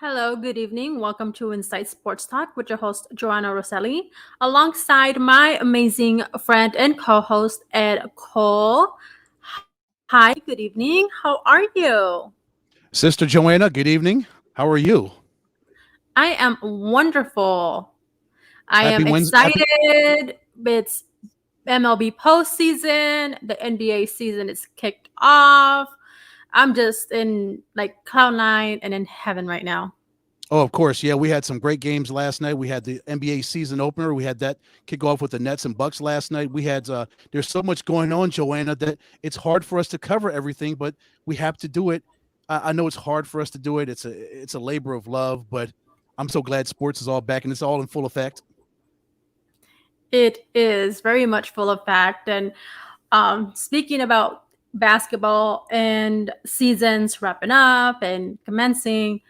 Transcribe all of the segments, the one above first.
Hello, good evening. Welcome to Insight Sports Talk with your host, Joanna Rosselli, alongside my amazing friend and co host, Ed Cole. Hi, good evening. How are you? Sister Joanna, good evening. How are you? I am wonderful. I Happy am Wednesday. excited. It's MLB postseason, the NBA season is kicked off. I'm just in like cloud nine and in heaven right now. Oh, of course. Yeah, we had some great games last night. We had the NBA season opener. We had that kick off with the Nets and Bucks last night. We had there's so much going on, Joanna, that it's hard for us to cover everything, but we have to do it. I know it's hard for us to do it. It's a labor of love, but I'm so glad sports is all back and it's all in full effect. It is very much full of fact. And speaking about basketball and seasons wrapping up and commencing,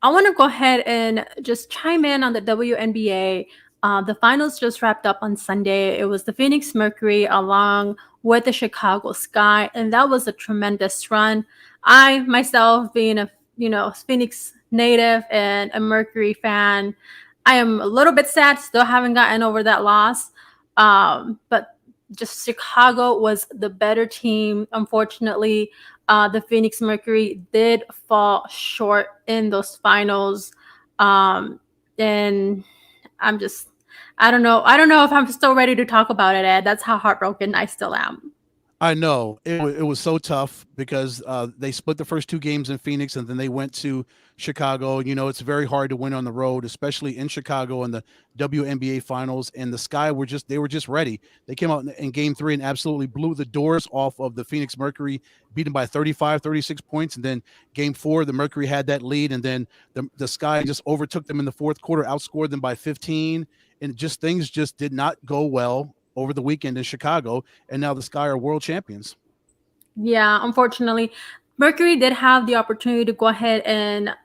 I want to go ahead and just chime in on the WNBA. The finals just wrapped up on Sunday. It was the Phoenix Mercury along with the Chicago Sky, and that was a tremendous run. I myself, being a Phoenix native and a Mercury fan, I am a little bit sad. Still haven't gotten over that loss. But just Chicago was the better team. Unfortunately, the Phoenix Mercury did fall short in those finals. Um, and I'm just, I don't know. I don't know if I'm still ready to talk about it, Ed. That's how heartbroken I still am. I know it was so tough because they split the first two games in Phoenix and then they went to Chicago. You know, it's very hard to win on the road, especially in Chicago in the WNBA finals. And the Sky they were just ready. They came out in game three and absolutely blew the doors off of the Phoenix Mercury, beaten by 35, 36 points. And then game four, the Mercury had that lead. And then the Sky just overtook them in the fourth quarter, outscored them by 15. And just things just did not go well over the weekend in Chicago, and now the Sky are world champions. Yeah, unfortunately, Mercury did have the opportunity to go ahead and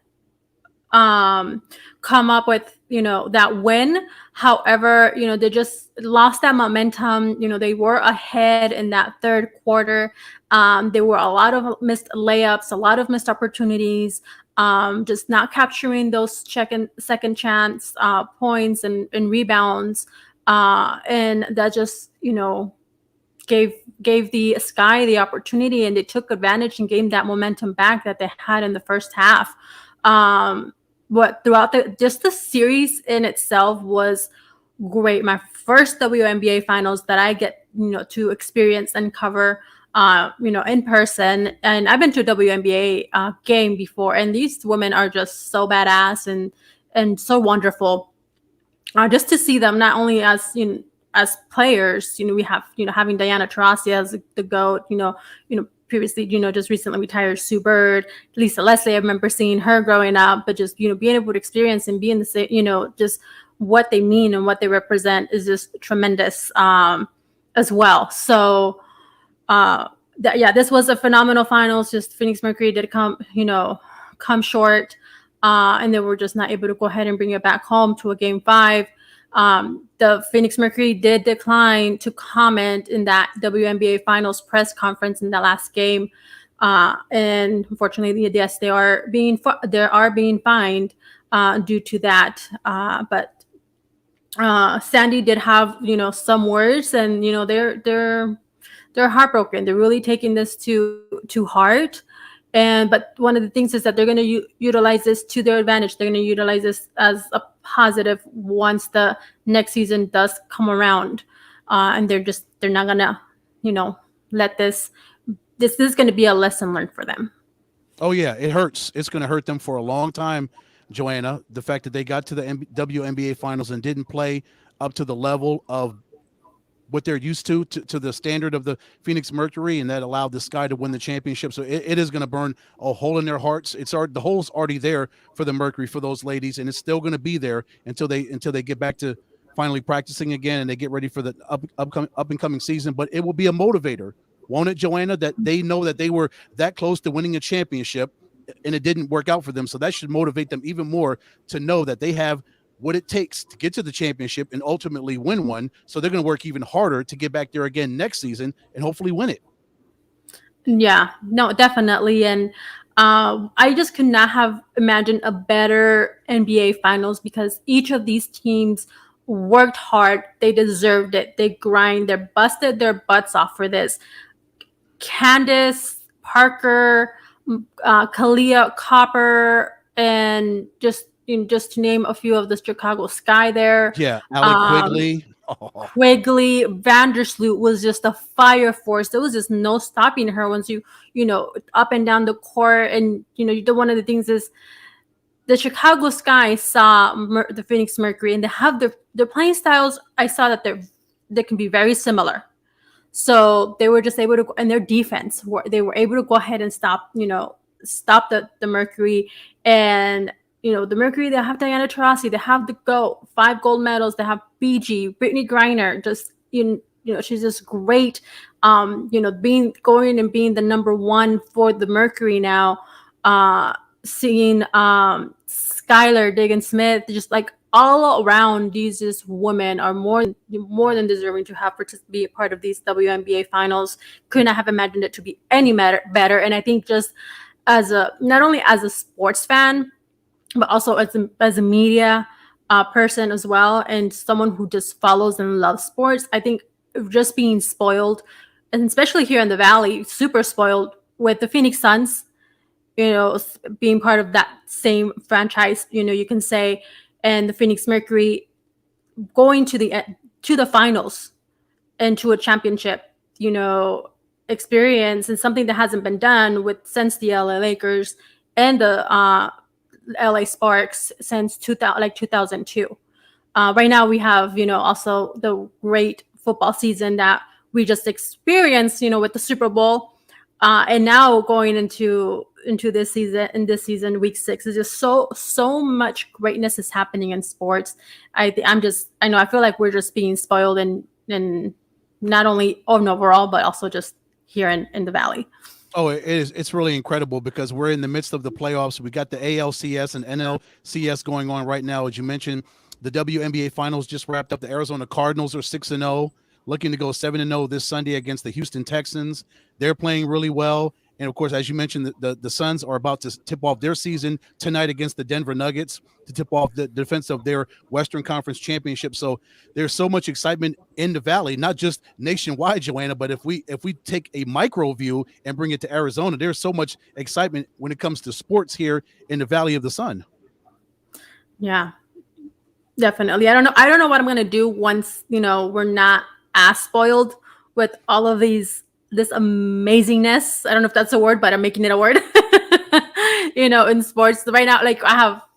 um come up with that win. However, they just lost that momentum. They were ahead in that third quarter. There were a lot of missed layups, a lot of missed opportunities, just not capturing those second chance points and rebounds, and that just gave gave the Sky the opportunity, and they took advantage and gained that momentum back that they had in the first half. What throughout the series in itself was great. My first WNBA finals that I get to experience and cover in person. And I've been to a WNBA game before, and these women are just so badass and so wonderful. Just to see them not only as as players. We have having Diana Taurasi as the goat. Previously, just recently retired Sue Bird, Lisa Leslie. I remember seeing her growing up, but just being able to experience and be in the same, just what they mean and what they represent is just tremendous as well. So this was a phenomenal finals. Just Phoenix Mercury did come short, and they were just not able to go ahead and bring it back home to a game five. The Phoenix Mercury did decline to comment in that WNBA Finals press conference in that last game, and unfortunately, yes, they are being fined due to that. But Sandy did have some words, and they're heartbroken. They're really taking this to heart. And but one of the things is that they're going to utilize this to their advantage. They're going to utilize this as a positive once the next season does come around, and they're not going to let this is going to be a lesson learned for them. Oh yeah, it hurts. It's going to hurt them for a long time, Joanna. The fact that they got to the WNBA finals and didn't play up to the level of what they're used to the standard of the Phoenix Mercury, and that allowed the Sky to win the championship. So it is going to burn a hole in their hearts. The hole's already there for the Mercury, for those ladies, and it's still going to be there until they get back to finally practicing again and they get ready for the up and coming season. But it will be a motivator, won't it, Joanna? That they know that they were that close to winning a championship and it didn't work out for them. So that should motivate them even more to know that they have what it takes to get to the championship and ultimately win one. So they're going to work even harder to get back there again next season and hopefully win it. Yeah, no, definitely. And I just could not have imagined a better NBA Finals because each of these teams worked hard. They deserved it. They grind. They busted their butts off for this. Candace Parker, Kalia Copper, and just to name a few of the Chicago Sky there. Yeah, Alec Quigley. Oh, Quigley, Vandersloot was just a fire force. There was just no stopping her once up and down the court. And one of the things is the Chicago Sky saw the Phoenix Mercury, and they have their playing styles. I saw that they can be very similar. So they were just able to, and their defense, they were able to go ahead and stop the Mercury. And the Mercury, they have Diana Taurasi, they have the GOAT, 5 gold medals, they have BG, Brittany Griner, just she's just great. Being the number 1 for the Mercury now. Seeing Skylar Diggins Smith, just like all around, these just women are more than deserving to be a part of these WNBA finals. Could not have imagined it to be any better. And I think just not only as a sports fan, but also as a media person as well, and someone who just follows and loves sports, I think just being spoiled, and especially here in the Valley, super spoiled with the Phoenix Suns, being part of that same franchise, you can say, and the Phoenix Mercury going to the finals and to a championship, experience, and something that hasn't been done since the LA Lakers and the LA Sparks since 2002. Right now we have, also the great football season that we just experienced, with the Super Bowl. And now going into this season, week 6, is just so much greatness is happening in sports. I feel like we're just being spoiled and not only overall, but also just here in the Valley. Oh, it is. It's really incredible because we're in the midst of the playoffs. We got the ALCS and NLCS going on right now. As you mentioned, the WNBA finals just wrapped up. The Arizona Cardinals are 6-0, looking to go 7-0 this Sunday against the Houston Texans. They're playing really well. And of course, as you mentioned, the Suns are about to tip off their season tonight against the Denver Nuggets to tip off the defense of their Western Conference championship. So there's so much excitement in the Valley, not just nationwide, Joanna, but if we take a micro view and bring it to Arizona, there's so much excitement when it comes to sports here in the Valley of the Sun. Yeah, definitely. I don't know what I'm going to do once, we're not as spoiled with all of this amazingness. I don't know if that's a word, but I'm making it a word. In sports right now, like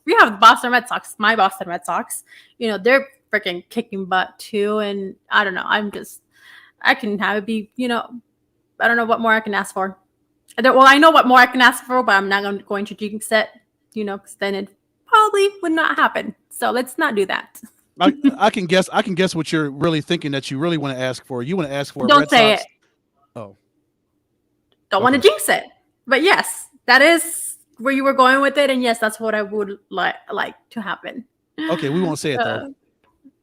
we have Boston Red Sox, my Boston Red Sox. They're freaking kicking butt too, and I don't know. I can have it be. I don't know what more I can ask for. I know what more I can ask for, but I'm not going to jinx it. Because then it probably would not happen. So let's not do that. I can guess what you're really thinking that you really want to ask for. You want to ask for Don't Red say Sox. it. Oh. Don't want to jinx it. But yes, that is where you were going with it. And yes, that's what I would like to happen. Okay, we won't say it though.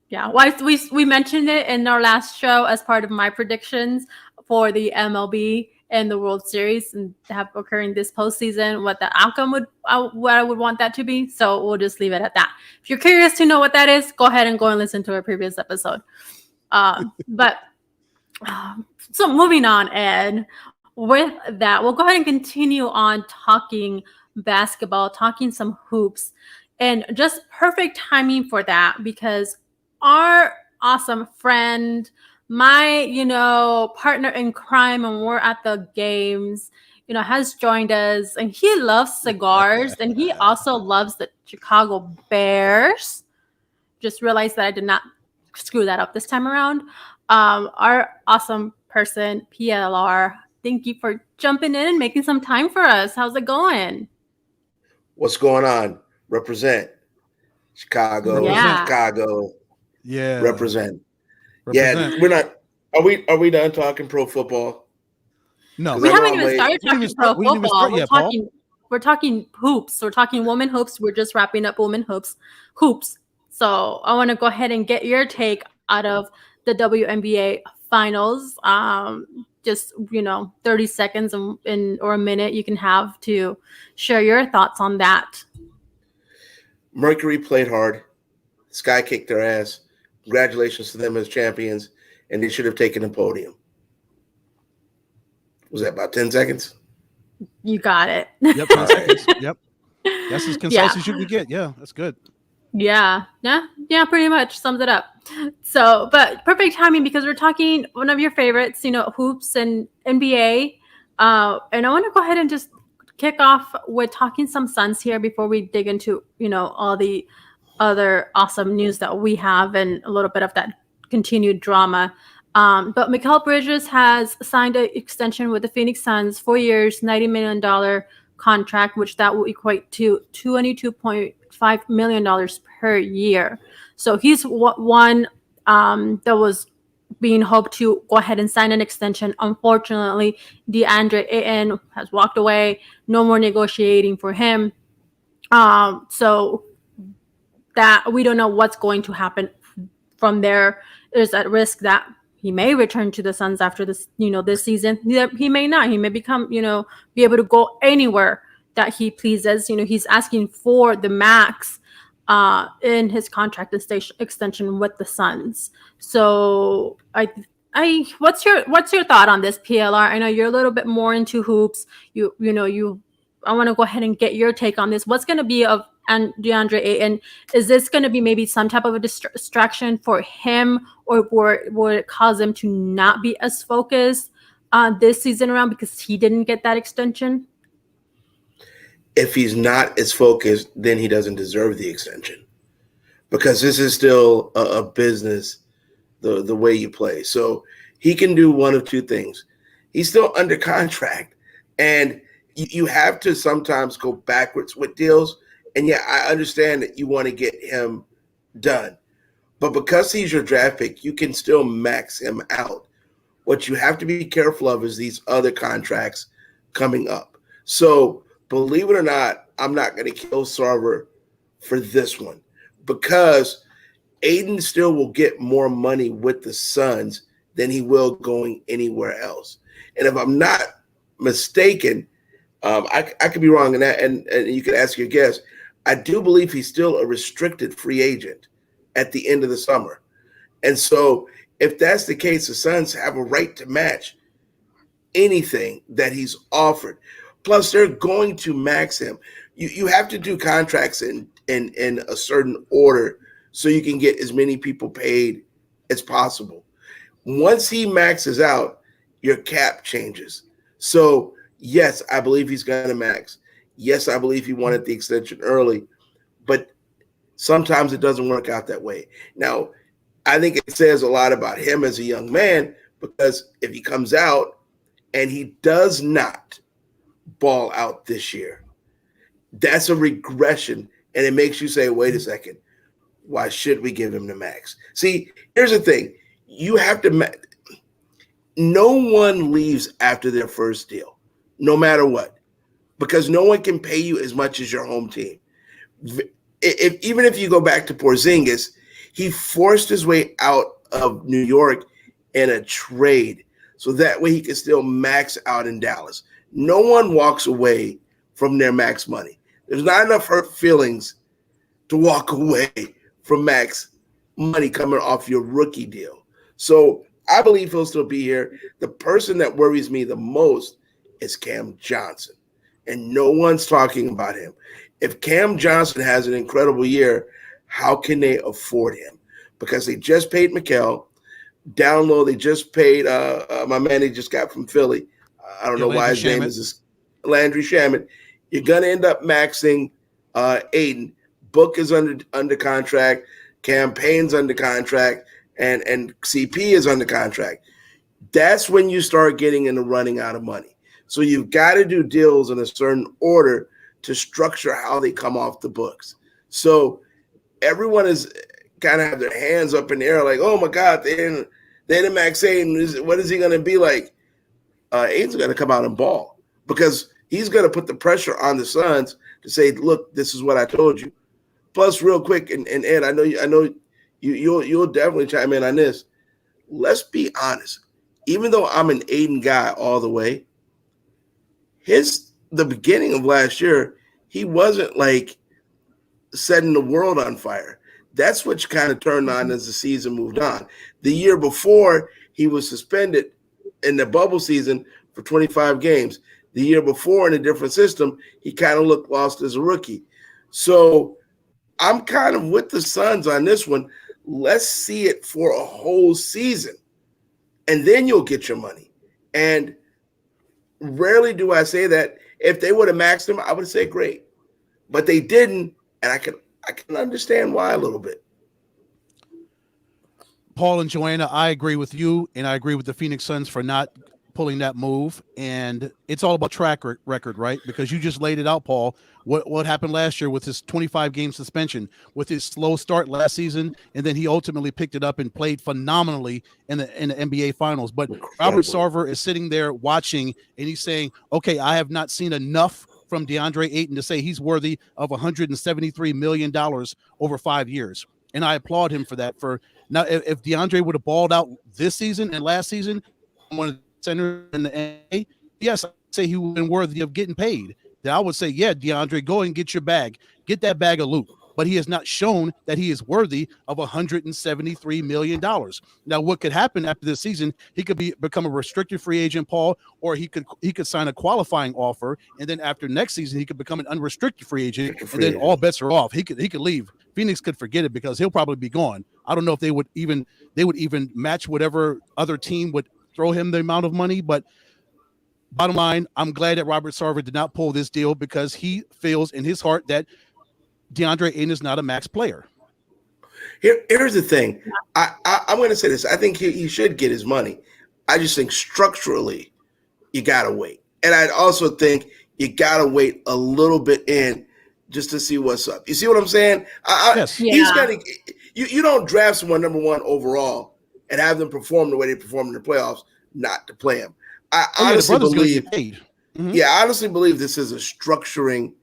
Yeah, well, we mentioned it in our last show as part of my predictions for the MLB and the World Series and have occurring this postseason, what the outcome what I would want that to be. So we'll just leave it at that. If you're curious to know what that is, go ahead and listen to our previous episode. So moving on, Ed, with that, we'll go ahead and continue on talking basketball, talking some hoops, and just perfect timing for that because our awesome friend, my, partner in crime, and we're at the games, has joined us, and he loves cigars, and he also loves the Chicago Bears. Just realized that I did not screw that up this time around. Our awesome person, PLR, thank you for jumping in and making some time for us. How's it going? What's going on? Represent Chicago. Yeah. Chicago. Yeah. Represent. Yeah, we're not. Are we done talking pro football? No, we haven't even started talking pro football. We're talking hoops. We're talking women hoops. We're just wrapping up women hoops. So I want to go ahead and get your take out of the WNBA finals. Just 30 seconds or a minute you can have to share your thoughts on that. Mercury played hard. Sky kicked their ass. Congratulations to them as champions, and they should have taken the podium. Was that about 10 seconds? You got it. Yep, 10 seconds. Yep. That's as concise as you can get. Yeah, that's good. Yeah, pretty much sums it up. So, but perfect timing because we're talking one of your favorites, hoops and NBA. And I want to go ahead and just kick off with talking some Suns here before we dig into, all the other awesome news that we have and a little bit of that continued drama. But Mikal Bridges has signed an extension with the Phoenix Suns, 4 years, $90 million contract, which that will equate to $22.5 million per year. So he's one that was being hoped to go ahead and sign an extension. Unfortunately, DeAndre Ayton has walked away. No more negotiating for him. So that we don't know what's going to happen from there. There's at risk that he may return to the Suns after this, this season. He may not. He may become, be able to go anywhere that he pleases. He's asking for the max in his contract extension with the Suns. So what's your thought on this, PLR? I know you're a little bit more into hoops. I want to go ahead and get your take on this. What's going to be of DeAndre Ayton? Is this going to be maybe some type of a distraction for him, or would it cause him to not be as focused this season around because he didn't get that extension? If he's not as focused, then he doesn't deserve the extension, because this is still a business, the way you play. So he can do one of two things. He's still under contract, and you have to sometimes go backwards with deals. And yeah, I understand that you want to get him done, but because he's your draft pick, you can still max him out. What you have to be careful of is these other contracts coming up. So believe it or not, I'm not going to kill Sarver for this one, because Ayton still will get more money with the Suns than he will going anywhere else. And if I'm not mistaken, I could be wrong in that, and you can ask your guest. I do believe he's still a restricted free agent at the end of the summer. And so if that's the case, the Suns have a right to match anything that he's offered. Plus, they're going to max him. You have to do contracts in a certain order so you can get as many people paid as possible. Once he maxes out, your cap changes. So, yes, I believe he's going to max. Yes, I believe he wanted the extension early, but sometimes it doesn't work out that way. Now, I think it says a lot about him as a young man, because if he comes out and he does not ball out this year, that's a regression, and it makes you say, wait a second, why should we give him the max? See, here's the thing. You have to no one leaves after their first deal, no matter what, because no one can pay you as much as your home team. Even if you go back to Porzingis, he forced his way out of New York in a trade so that way he could still max out in Dallas. No one walks away from their max money. There's not enough hurt feelings to walk away from max money coming off your rookie deal. So I believe he'll still be here. The person that worries me the most is Cam Johnson, and no one's talking about him. If Cam Johnson has an incredible year, how can they afford him? Because they just paid Mikal. Down low, they just paid my man they just got from Philly. I don't know why his name is this, Landry Shamet. You're going to end up maxing Ayton. Book is under contract. Cam Payne's under contract. And CP is under contract. That's when you start getting into running out of money. So you've got to do deals in a certain order to structure how they come off the books. So everyone is kind of have their hands up in the air like, oh, my God, they didn't max Ayton. What is he going to be like? Ayton's going to come out and ball, because he's going to put the pressure on the Suns to say, look, this is what I told you. Plus, real quick, and Ed, I know you'll definitely chime in on this. let's be honest. Even though I'm an Aiden guy all the way, the beginning of last year, he wasn't like setting the world on fire. That switch kind of turned on as the season moved on. The year before, he was suspended in the bubble season for 25 games. The year before, in a different system, he kind of looked lost as a rookie. So I'm kind of with the Suns on this one. Let's see it for a whole season, and then you'll get your money. And rarely do I say that. If they would have maxed him, I would say great. But they didn't, and I can understand why a little bit. Paul and Joanna, I agree with you, and I agree with the Phoenix Suns for not pulling that move. And it's all about track record, right? Because you just laid it out, Paul. What happened last year with his 25-game suspension, with his slow start last season, and then he ultimately picked it up and played phenomenally in the NBA Finals. But Robert Sarver is sitting there watching, and he's saying, "Okay, I have not seen enough from DeAndre Ayton to say he's worthy of $173 million over 5 years." And I applaud him for that. For now, if DeAndre would have balled out this season and last season, one of the centers in the NBA, yes, I'd say he would have been worthy of getting paid. Then I would say, yeah, DeAndre, go and get your bag. Get that bag of loot. But he has not shown that he is worthy of $173 million. Now, what could happen after this season? He could become a restricted free agent, Paul, or he could sign a qualifying offer, and then after next season, he could become an unrestricted free agent, and then all bets are off. He could leave. Phoenix could forget it because he'll probably be gone. I don't know if they would even match whatever other team would throw him the amount of money, but bottom line, I'm glad that Robert Sarver did not pull this deal because he feels in his heart that DeAndre Ayton is not a max player. Here's the thing. I'm going to say this. I think he should get his money. I just think structurally, you got to wait. And I also think you got to wait a little bit in just to see what's up. You see what I'm saying? Yes. He's going to. You don't draft someone number one overall and have them perform the way they perform in the playoffs, not to play him. I honestly believe. Mm-hmm. Yeah, I honestly believe this is a structuring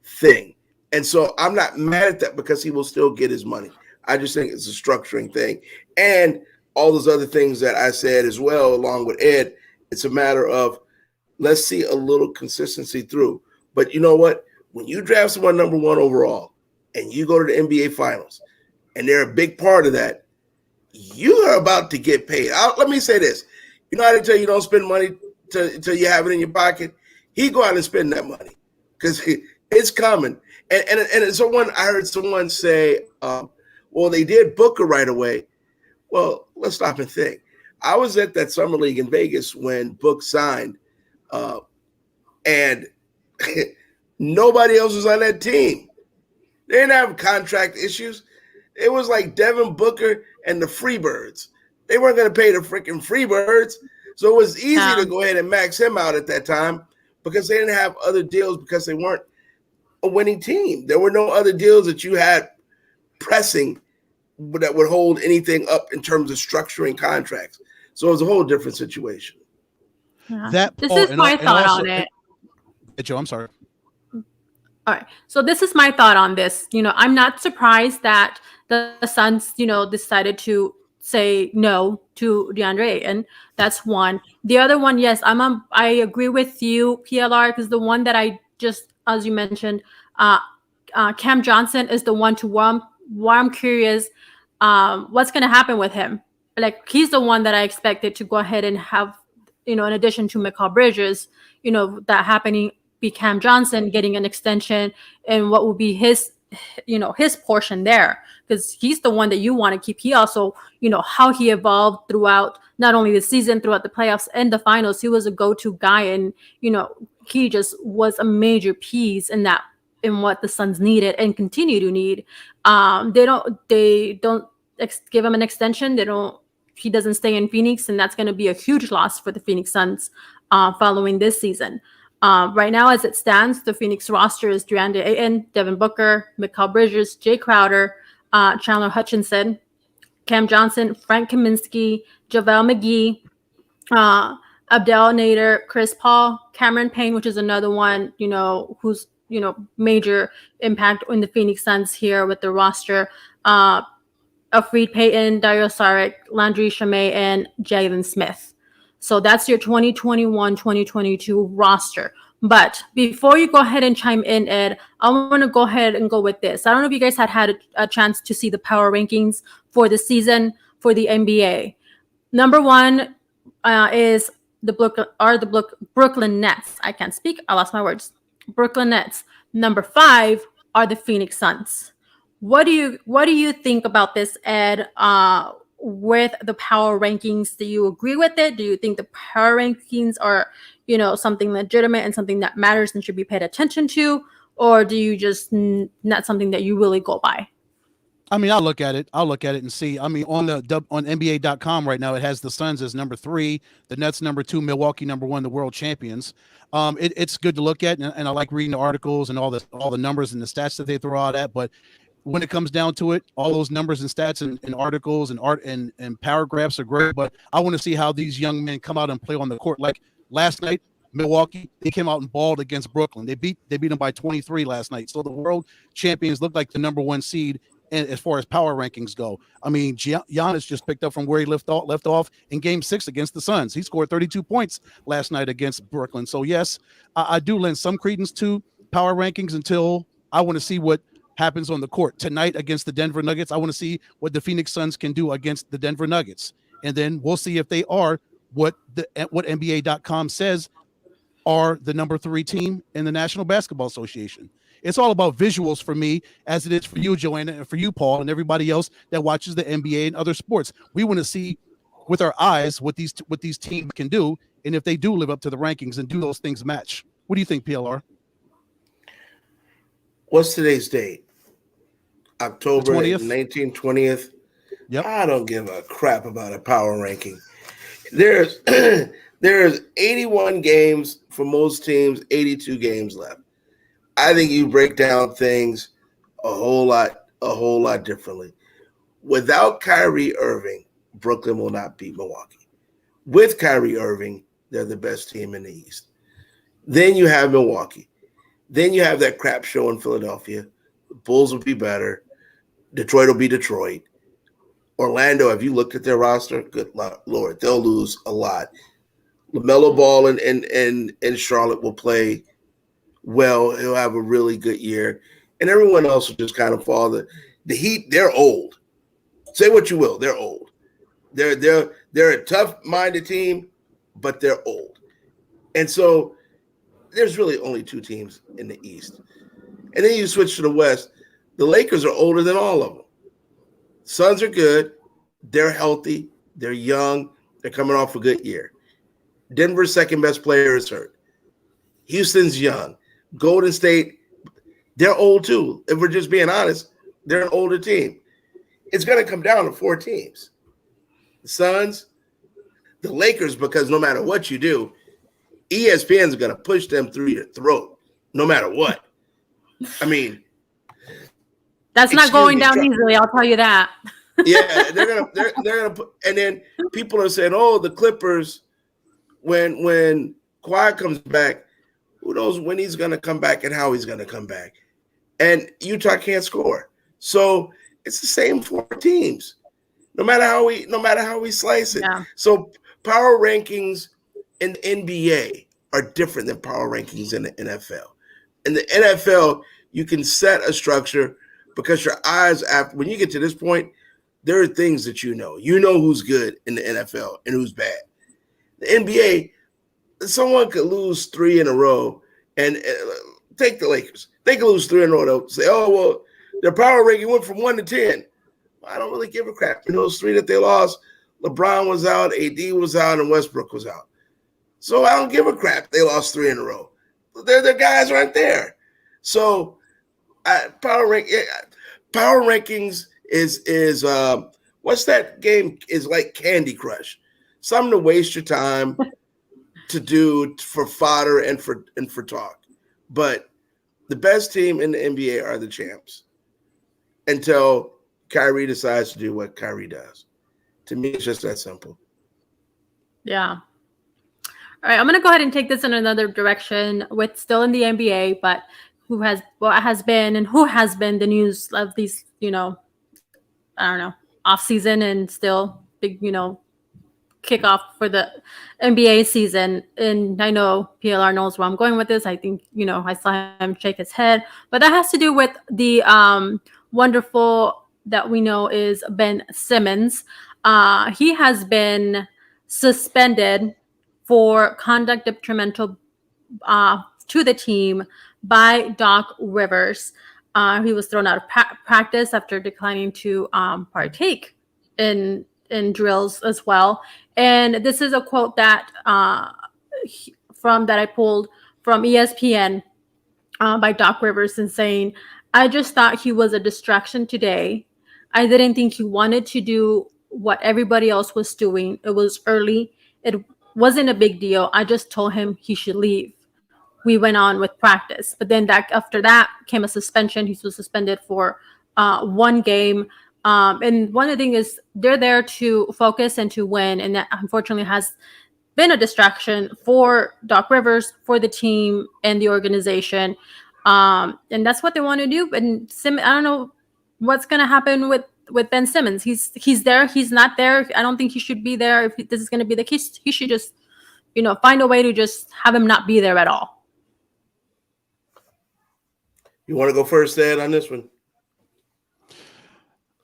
thing. And so I'm not mad at that because he will still get his money. I just think it's a structuring thing. And all those other things that I said as well, along with Ed, it's a matter of let's see a little consistency through. But you know what? When you draft someone number one overall and you go to the NBA Finals and they're a big part of that, you are about to get paid. Let me say this. You know how they tell you don't spend money till you have it in your pocket? He go out and spend that money because it's coming. And someone, I heard someone say, well, they did Booker right away. Well, let's stop and think. I was at that summer league in Vegas when Book signed, and nobody else was on that team. They didn't have contract issues. It was like Devin Booker and the Freebirds. They weren't going to pay the freaking Freebirds. So it was easy to go ahead and max him out at that time because they didn't have other deals because they weren't a winning team. There were no other deals that you had pressing that would hold anything up in terms of structuring contracts. So it was a whole different situation. Yeah. This is my thought on it. Joe, I'm sorry. All right. So this is my thought on this. I'm not surprised that the Suns, decided to say no to DeAndre, and that's one. The other one, yes, I agree with you, PLR, because the one that I just, as you mentioned, Cam Johnson is the one where I'm curious what's going to happen with him. Like, he's the one that I expected to go ahead and have, in addition to Mikal Bridges, that happening, be Cam Johnson getting an extension, and what will be his portion there, because he's the one that you want to keep. He also, how he evolved throughout not only the season, throughout the playoffs and the finals. He was a go-to guy, and he just was a major piece in what the Suns needed and continue to need. They don't give him an extension. He doesn't stay in Phoenix, and that's going to be a huge loss for the Phoenix Suns following this season. Right now, as it stands, the Phoenix roster is DeAndre Ayton, Devin Booker, Mikal Bridges, Jay Crowder, Chandler Hutchinson, Cam Johnson, Frank Kaminsky, JaVale McGee, Abdel Nader, Chris Paul, Cameron Payne, which is another one, who's, major impact in the Phoenix Suns here with the roster. Afreed Payton, Dario Saric, Landry Shamet, and Jalen Smith. So that's your 2021-2022 roster. But before you go ahead and chime in, Ed, I want to go ahead and go with this. I don't know if you guys had a chance to see the power rankings for the season for the NBA. Number one is the Brooklyn Nets. I can't speak. I lost my words. Brooklyn Nets. Number 5 are the Phoenix Suns. What do you think about this, Ed? With the power rankings, do you agree with it? Do you think the power rankings are, something legitimate and something that matters and should be paid attention to, or do you just not something that you really go by? I mean, I'll look at it and see. I mean, on NBA.com right now, it has the Suns as number 3, the Nets number 2, Milwaukee number 1, the world champions. It's good to look at, and I like reading the articles and all the numbers and the stats that they throw out at. But when it comes down to it, all those numbers and stats and articles and art and paragraphs are great. But I want to see how these young men come out and play on the court. Like last night, Milwaukee, they came out and balled against Brooklyn. They beat them by 23 last night. So the world champions look like the number 1 seed. And as far as power rankings go, I mean, Giannis just picked up from where he left off in Game 6 against the Suns. He scored 32 points last night against Brooklyn. So yes, I do lend some credence to power rankings until I want to see what happens on the court tonight against the Denver Nuggets. I want to see what the Phoenix Suns can do against the Denver Nuggets, and then we'll see if they are what NBA.com says are the number 3 team in the National Basketball Association. It's all about visuals for me, as it is for you, Joanna, and for you, Paul, and everybody else that watches the NBA and other sports. We want to see with our eyes what these teams can do, and if they do live up to the rankings and do those things match. What do you think, PLR? What's today's date? October 20th. 20th. Yep. I don't give a crap about a power ranking. There's 81 games for most teams, 82 games left. I think you break down things a whole lot differently. Without Kyrie Irving, Brooklyn will not beat Milwaukee. With Kyrie Irving, they're the best team in the East. Then you have Milwaukee. Then you have that crap show in Philadelphia. The Bulls will be better. Detroit will be Detroit. Orlando, have you looked at their roster? Good Lord, they'll lose a lot. LaMelo Ball and Charlotte will play well. He'll have a really good year. And everyone else will just kind of fall. The Heat, they're old. Say what you will, they're old. They're a tough-minded team, but they're old. And so there's really only 2 teams in the East. And then you switch to the West. The Lakers are older than all of them. Suns are good. They're healthy. They're young. They're coming off a good year. Denver's second best player is hurt. Houston's young. Golden State, they're old too. If we're just being honest, they're an older team. It's going to come down to 4 teams. The Suns, the Lakers, because no matter what you do, ESPN's going to push them through your throat, no matter what. I mean, that's not going down easily. I'll tell you that. Yeah, they're gonna put, and then people are saying, "Oh, the Clippers, when Kawhi comes back, who knows when he's gonna come back and how he's gonna come back?" And Utah can't score, so it's the same 4 teams, no matter how we slice it. Yeah. So power rankings in the NBA are different than power rankings in the NFL. In the NFL, you can set a structure because your eyes, after when you get to this point, there are things that you know. You know who's good in the NFL and who's bad. The NBA, someone could lose 3 in a row, and take the Lakers. They could lose 3 in a row. They'll say, "Oh, well, their power ranking went from 1 to 10." Well, I don't really give a crap. You know, those 3 that they lost, LeBron was out, AD was out, and Westbrook was out. So I don't give a crap. They lost 3 in a row. Their guys right there. So power rankings is what's that game? Is like Candy Crush, something to waste your time to do for fodder and for talk. But the best team in the NBA are the champs until Kyrie decides to do what Kyrie does. To me, it's just that simple. Yeah. All right, I'm going to go ahead and take this in another direction with still in the NBA, but who has been the news of these, I don't know, off season and still big, kickoff for the NBA season. And I know PLR knows where I'm going with this. I think, I saw him shake his head, but that has to do with the wonderful that we know is Ben Simmons. He has been suspended for conduct detrimental to the team by Doc Rivers. He was thrown out of practice after declining to partake in drills as well. And this is a quote that I pulled from ESPN by Doc Rivers, and saying, "I just thought he was a distraction today. I didn't think he wanted to do what everybody else was doing. It was early. It wasn't a big deal. I just told him he should leave. We went on with practice." But then after that came a suspension. He was suspended for 1 game. And one of the things is they're there to focus and to win. And that unfortunately has been a distraction for Doc Rivers, for the team and the organization. And that's what they want to do. And I don't know what's going to happen with Ben Simmons. He's there. He's not there. I don't think he should be there. If this is going to be the case, he should just, find a way to just have him not be there at all. You want to go first, Ed, on this one?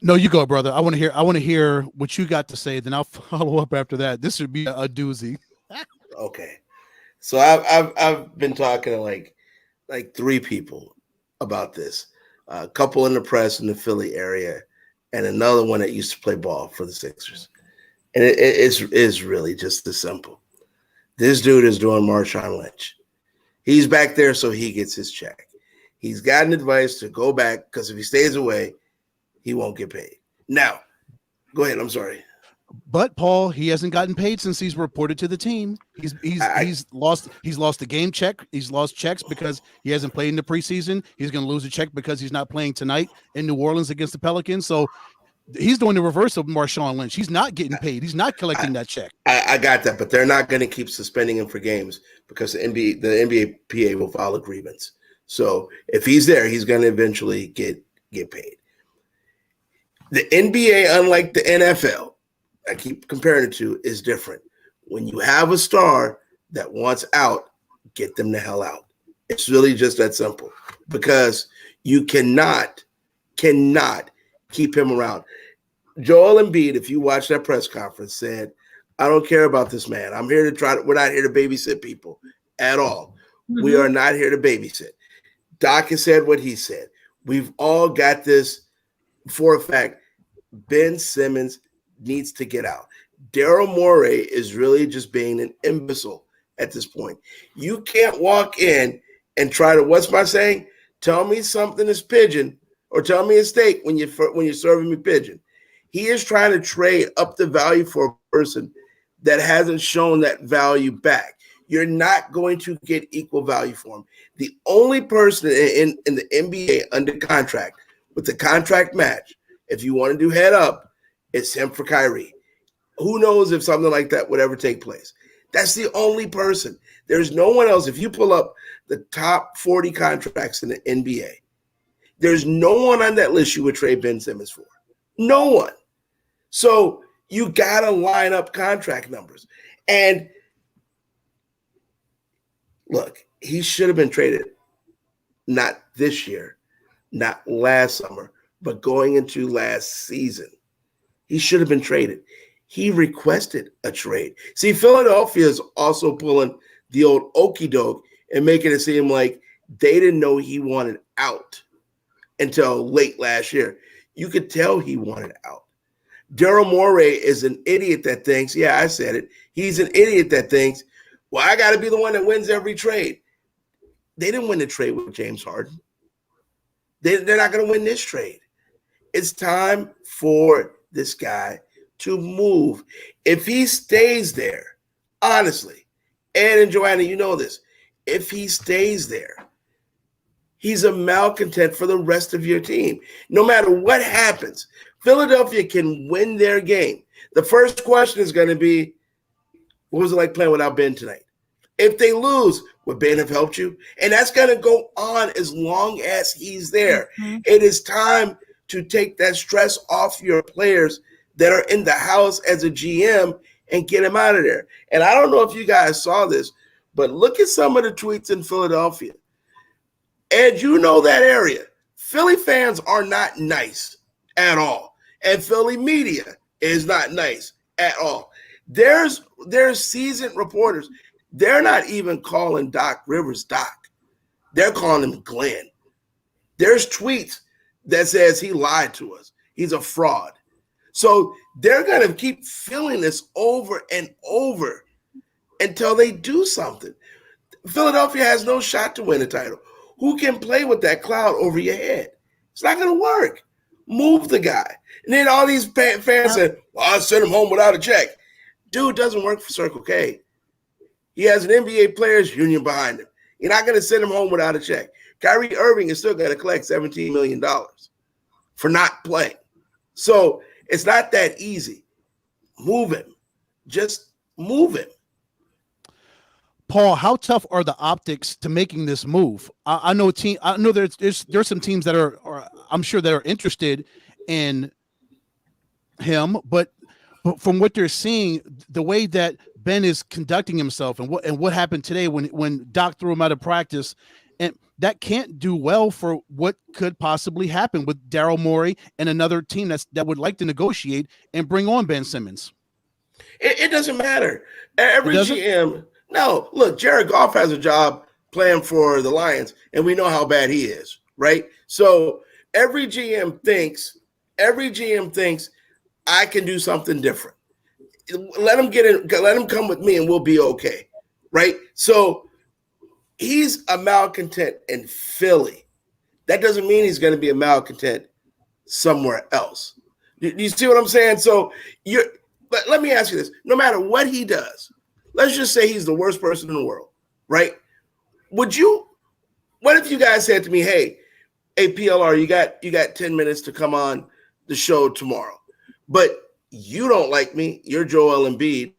No, you go, brother. I want to hear what you got to say. Then I'll follow up after that. This would be a doozy. Okay. So I've been talking to like 3 people about this. A couple in the press in the Philly area, and another one that used to play ball for the Sixers. And it's really just as simple. This dude is doing Marshawn Lynch. He's back there so he gets his check. He's gotten advice to go back because if he stays away, he won't get paid. Now, go ahead. I'm sorry. But Paul, he hasn't gotten paid since he's reported to the team. He's lost the game check. He's lost checks because he hasn't played in the preseason. He's going to lose a check because he's not playing tonight in New Orleans against the Pelicans. So he's doing the reverse of Marshawn Lynch. He's not getting paid. He's not collecting that check. I got that, but they're not going to keep suspending him for games because the NBA PA will file a grievance. So if he's there, he's going to eventually get paid. The NBA, unlike the NFL, I keep comparing it to, is different. When you have a star that wants out, get them the hell out. It's really just that simple because you cannot keep him around. Joel Embiid, if you watch that press conference, said, "I don't care about this man. I'm here to we're not here to babysit people at all. Mm-hmm. We are not here to babysit." Doc has said what he said. We've all got this for a fact. Ben Simmons needs to get out. Daryl Morey is really just being an imbecile at this point. You can't walk in and try to, what's my saying? Tell me something is pigeon or tell me a steak when you're serving me pigeon. He is trying to trade up the value for a person that hasn't shown that value back. You're not going to get equal value for him. The only person in the NBA under contract with the contract match, if you want to do head up, it's him for Kyrie. Who knows if something like that would ever take place? That's the only person. There's no one else. If you pull up the top 40 contracts in the NBA, there's no one on that list you would trade Ben Simmons for. No one. So you got to line up contract numbers. And look, he should have been traded not this year, not last summer, but going into last season. He should have been traded. He requested a trade. See, Philadelphia is also pulling the old okie doke and making it seem like they didn't know he wanted out until late last year. You could tell he wanted out. Daryl Morey is an idiot that thinks, yeah, I said it. He's an idiot that thinks, well, I got to be the one that wins every trade. They didn't win the trade with James Harden. They're not going to win this trade. It's time for this guy to move. If he stays there, honestly, Ed and Joanna, you know this. If he stays there, he's a malcontent for the rest of your team. No matter what happens, Philadelphia can win their game. The first question is going to be, what was it like playing without Ben tonight? If they lose, would Ben have helped you? And that's going to go on as long as he's there. Mm-hmm. It is time to take that stress off your players that are in the house as a GM and get him out of there. And I don't know if you guys saw this, but look at some of the tweets in Philadelphia. And you know that area. Philly fans are not nice at all. And Philly media is not nice at all. There's seasoned reporters. They're not even calling Doc Rivers Doc. They're calling him Glenn. There's tweets that says he lied to us. He's a fraud. So they're going to keep feeling this over and over until they do something. Philadelphia has no shot to win a title. Who can play with that cloud over your head? It's not going to work. Move the guy. And then all these fans say, well, I sent him home without a check. Dude doesn't work for Circle K. He has an NBA players union behind him. You're not going to send him home without a check. Kyrie Irving is still going to collect $17 million for not playing. So it's not that easy. Move him. Just move him. Paul, how tough are the optics to making this move? I know there's some teams that are I'm sure that are interested in him, but from what they're seeing, the way that Ben is conducting himself and what happened today when Doc threw him out of practice, and that can't do well for what could possibly happen with Daryl Morey and another team that would like to negotiate and bring on Ben Simmons. It doesn't matter. Every GM. No, look, Jared Goff has a job playing for the Lions, and we know how bad he is, right? So every GM thinks I can do something different. Let him get in, let him come with me, and we'll be okay, right? So he's a malcontent in Philly. That doesn't mean he's going to be a malcontent somewhere else. Do you see what I'm saying? So let me ask you this: no matter what he does, let's just say he's the worst person in the world, right? What if you guys said to me, hey, PLR, you got 10 minutes to come on the show tomorrow, but you don't like me, you're Joel Embiid.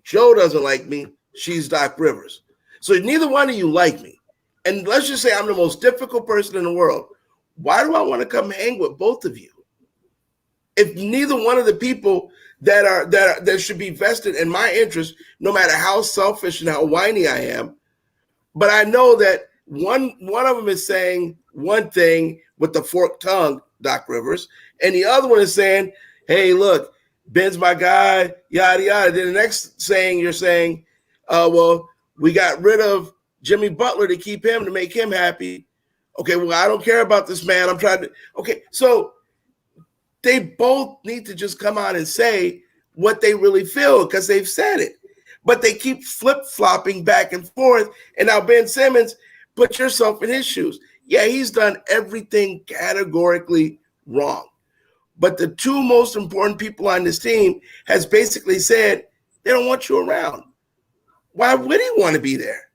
Joe doesn't like me, she's Doc Rivers. So neither one of you like me. And let's just say I'm the most difficult person in the world. Why do I want to come hang with both of you? If neither one of the people that should be vested in my interest, no matter how selfish and how whiny I am, but I know that one of them is saying one thing with the forked tongue, Doc Rivers, and the other one is saying, hey, look, Ben's my guy, yada, yada. Then the next saying you're saying, well, we got rid of Jimmy Butler to keep him, to make him happy. Okay, well, I don't care about this man. I'm trying to – okay, so they both need to just come out and say what they really feel because they've said it. But they keep flip-flopping back and forth. And now Ben Simmons, put yourself in his shoes. Yeah, he's done everything categorically wrong. But the two most important people on this team has basically said they don't want you around. Why would he want to be there?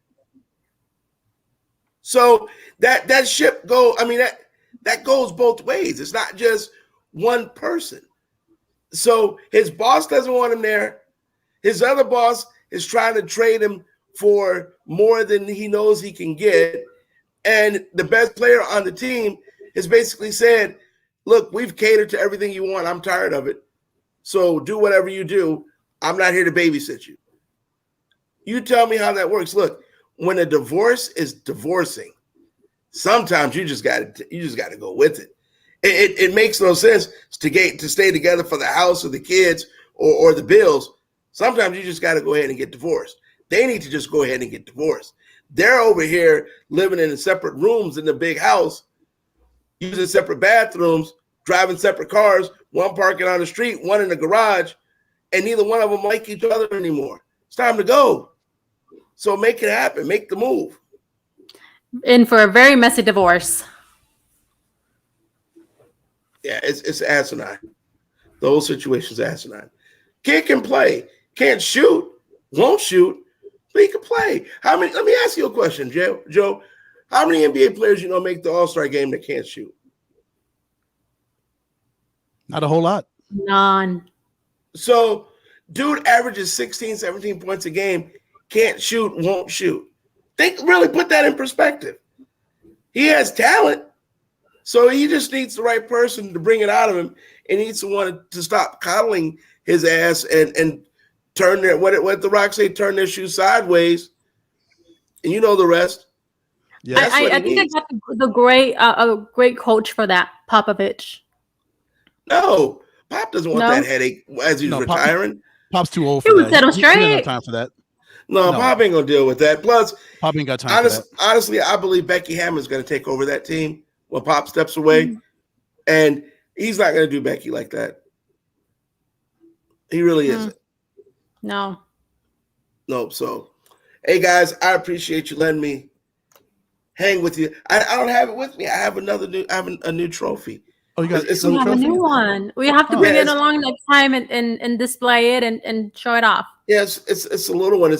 So that ship that goes both ways. It's not just one person. So his boss doesn't want him there. His other boss is trying to trade him for more than he knows he can get. And the best player on the team has basically said, look, we've catered to everything you want. I'm tired of it. So do whatever you do. I'm not here to babysit you. You tell me how that works. Look, when a divorce is divorcing, sometimes you just got to go with it. It makes no sense to stay together for the house or the kids or the bills. Sometimes you just got to go ahead and get divorced. They need to just go ahead and get divorced. They're over here living in separate rooms in the big house, using separate bathrooms, driving separate cars, one parking on the street, one in the garage, and neither one of them like each other anymore. It's time to go. So make it happen. Make the move. In for a very messy divorce. Yeah, it's asinine. The whole situation's asinine. Kid can play, can't shoot, won't shoot, but he can play. Let me ask you a question, Joe. How many NBA players you know make the All-Star game that can't shoot? Not a whole lot. None. So, dude averages 16, 17 points a game, can't shoot, won't shoot. Really put that in perspective. He has talent. So he just needs the right person to bring it out of him, and he needs someone to stop coddling his ass and turn their what the Rock say, turn their shoes sideways, and you know the rest. Yeah. That's what I he think they needs. got the great a great coach for that, Popovich. No, Pop doesn't want No? that headache as he's No, retiring. Pop's too old He for would that. set him He doesn't have straight. time for that. No, No. Pop ain't gonna deal with that. Plus, Pop ain't got time for that. honestly, I believe Becky Hammond's gonna take over that team when Pop steps away, and he's not gonna do Becky like that. He really isn't. No. Nope. So, hey guys, I appreciate you letting me hang with you. I don't have it with me. I have a new trophy. Oh, you got It's We a have a trophy. new one. We have to Oh. bring Yeah, it along next time and display it and show it off. Yeah, it's a little one.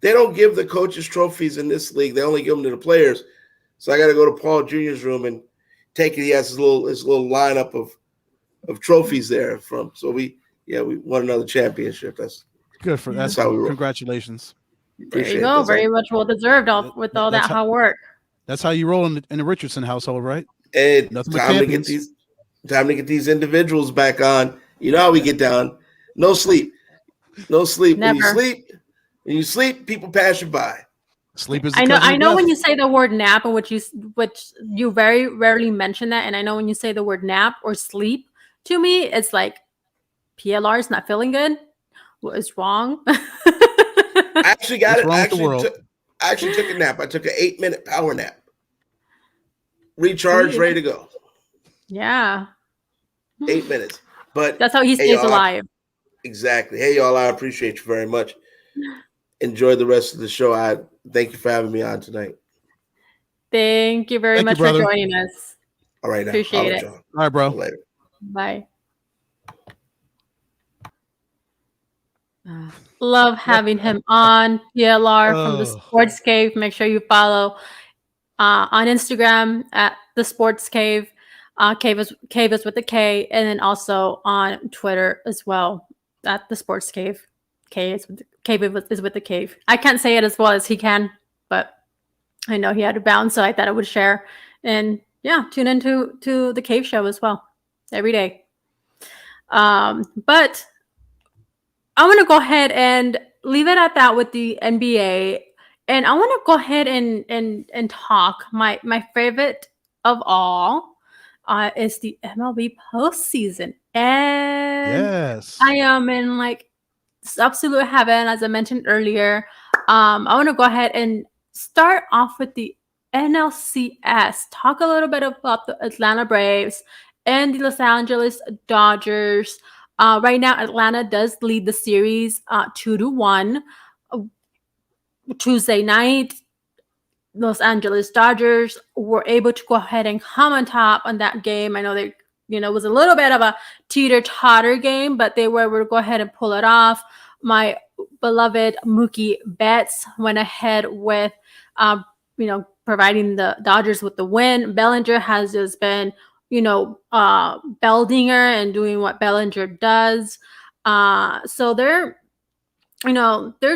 They don't give the coaches trophies in this league. They only give them to the players. So I got to go to Paul Jr.'s room and take it. He has his little lineup of trophies there from. So we won another championship. That's good for That's that. how we roll. Congratulations. There appreciate you it. go. That's Very all. much well deserved with all that That's hard work. That's how you roll in the Richardson household, right? And Nothing but time to get champions. these individuals back on. You know how we get down. No sleep. No sleep. Never. When you sleep, people pass you by. Sleep is the I cousin of know when death. you say the word nap, and which you very rarely mention that, and I know when you say the word nap or sleep, to me it's like PLR is not feeling good. What is wrong? I actually got What's it. wrong I with the world? actually took a nap. I took an 8-minute power nap. Recharged, ready to go. Yeah, 8 minutes. But that's how he hey, stays y'all, alive. exactly. Hey y'all, I appreciate you very much. Enjoy the rest of the show. I thank you for having me on tonight. Thank you very Thank you, much for brother. joining us. All right, now. Appreciate Holla it. at y'all. All right, bro. Later. Bye. Love having him on. PLR from the Oh. Sports Cave. Make sure you follow on Instagram at the Sports Cave. Cave is with the K, and then also on Twitter as well at the Sports Cave. Cave is with the Cave. I can't say it as well as he can, but I know he had to bounce, so I thought I would share. And yeah, tune into the Cave Show as well every day. But I want to go ahead and leave it at that with the NBA. And I want to go ahead and talk. My favorite of all is the MLB postseason. And Yes. I am in like absolute heaven, as I mentioned earlier. I want to go ahead and start off with the NLCS. Talk a little bit about the Atlanta Braves and the Los Angeles Dodgers. Right now, Atlanta does lead the series 2-1. Tuesday night, Los Angeles Dodgers were able to go ahead and come on top on that game. I know they, it was a little bit of a teeter-totter game, but they were able to go ahead and pull it off. My beloved Mookie Betts went ahead with, providing the Dodgers with the win. Bellinger has just been, Beldinger and doing what Bellinger does. So they're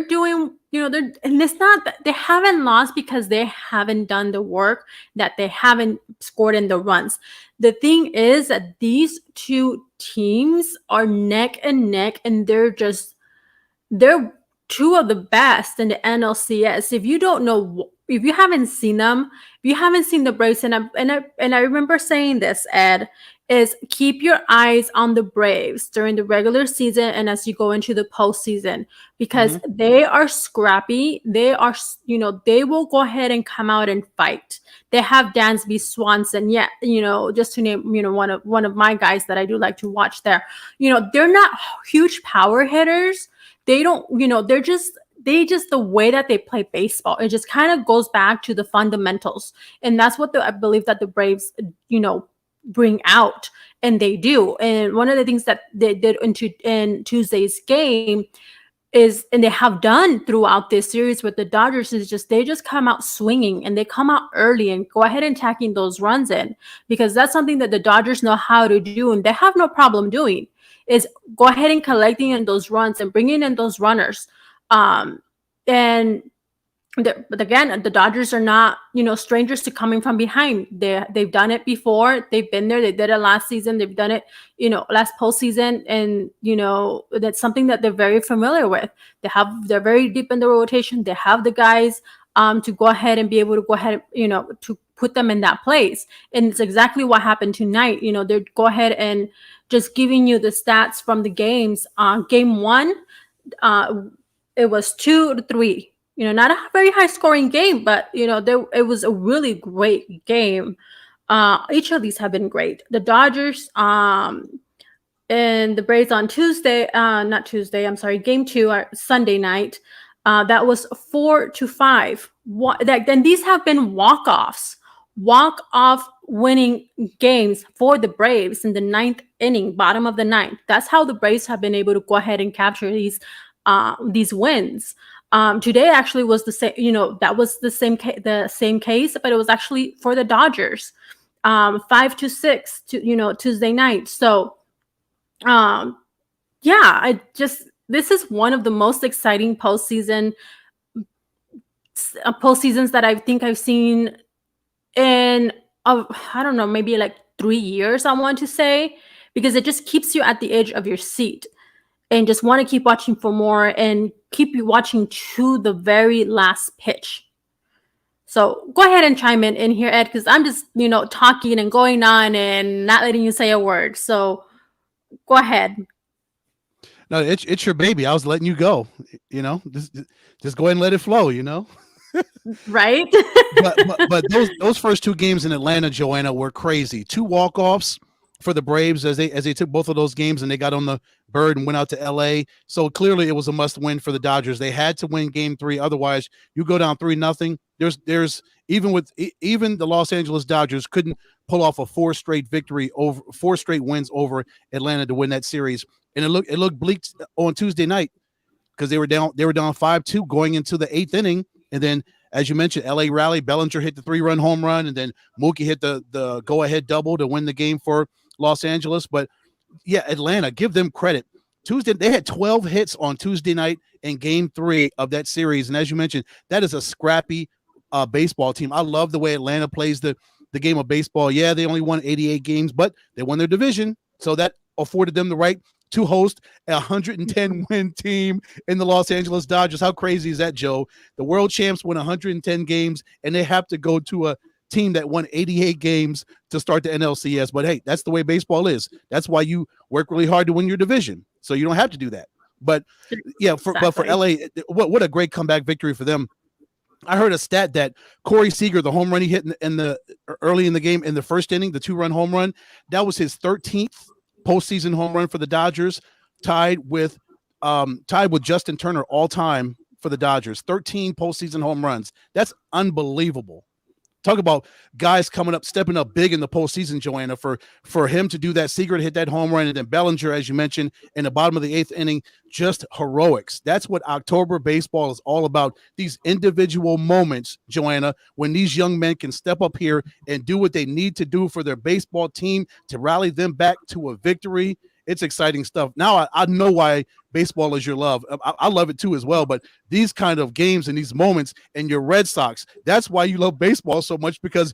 doing, and it's not that they haven't lost because they haven't done the work, that they haven't scored in the runs. The thing is that these two teams are neck and neck, and they're two of the best in the NLCS. If you don't know, if you haven't seen them, if you haven't seen the Braves, and I remember saying this, Ed, is keep your eyes on the Braves during the regular season and as you go into the postseason, because they are scrappy. They are, they will go ahead and come out and fight. They have Dansby Swanson, just to name, one of my guys that I do like to watch there. They're not huge power hitters. They don't, they just the way that they play baseball, it just kind of goes back to the fundamentals. And that's what I believe that the Braves, bring out, and they do. And one of the things that they did in Tuesday's game is, and they have done throughout this series with the Dodgers, is they just come out swinging, and they come out early and go ahead and tacking those runs in, because that's something that the Dodgers know how to do, and they have no problem doing, is go ahead and collecting in those runs and bringing in those runners. And But again, the Dodgers are not, strangers to coming from behind. They've done it before. They've been there. They did it last season. They've done it, last postseason, and that's something that they're very familiar with. They're very deep in the rotation. They have the guys to go ahead and be able to go ahead, to put them in that place. And it's exactly what happened tonight. They go ahead and just giving you the stats from the games. Game one, it was 2-3. Not a very high scoring game, but it was a really great game. Each of these have been great. The Dodgers and the Braves on Tuesday, not Tuesday, I'm sorry, game 2, Sunday night. That was 4-5. Then these have been walk-off winning games for the Braves in the 9th inning, bottom of the 9th. That's how the Braves have been able to go ahead and capture these wins. Today actually was the same, that was the same case, but it was actually for the Dodgers, 5-6 Tuesday night. So, this is one of the most exciting postseasons that I think I've seen in, I don't know, maybe like 3 years, I want to say, because it just keeps you at the edge of your seat and just want to keep watching for more and keep you watching to the very last pitch. So go ahead and chime in here, Ed, because I'm just, talking and going on and not letting you say a word. So go ahead. No, it's your baby. I was letting you go, just go ahead and let it flow, Right. but those first 2 games in Atlanta, Joanna, were crazy. 2 walk-offs for the Braves as they took both of those games and they got on the bird and went out to LA. So clearly it was a must win for the Dodgers. They had to win game 3. Otherwise you go down 3-0. There's even the Los Angeles Dodgers couldn't pull off a 4 straight wins over Atlanta to win that series. And it looked bleak on Tuesday night because they were down 5-2 going into the 8th inning. And then, as you mentioned, LA rallied. Bellinger hit the 3-run home run, and then Mookie hit the go-ahead double to win the game for Los Angeles. But yeah, Atlanta, give them credit. Tuesday, they had 12 hits on Tuesday night in game 3 of that series. And as you mentioned, that is a scrappy baseball team. I love the way Atlanta plays the game of baseball. Yeah, they only won 88 games, but they won their division. So that afforded them the right to host a 110-win team in the Los Angeles Dodgers. How crazy is that, Joe? The world champs win 110 games, and they have to go to a team that won 88 games to start the NLCS. But hey, that's the way baseball is. That's why you work really hard to win your division. So you don't have to do that. But yeah, for LA, what a great comeback victory for them. I heard a stat that Corey Seager, the home run he hit in the early in the game in the first inning, the 2-run home run, that was his 13th postseason home run for the Dodgers, tied with Justin Turner all time for the Dodgers. 13 postseason home runs. That's unbelievable. Talk about guys coming up, stepping up big in the postseason, Joanna, for him to do that. Seager to hit that home run, and then Bellinger, as you mentioned, in the bottom of the 8th inning, just heroics. That's what October baseball is all about. These individual moments, Joanna, when these young men can step up here and do what they need to do for their baseball team to rally them back to a victory. It's exciting stuff. Now I know why baseball is your love. I love it too as well, but these kind of games and these moments, and your Red Sox, that's why you love baseball so much, because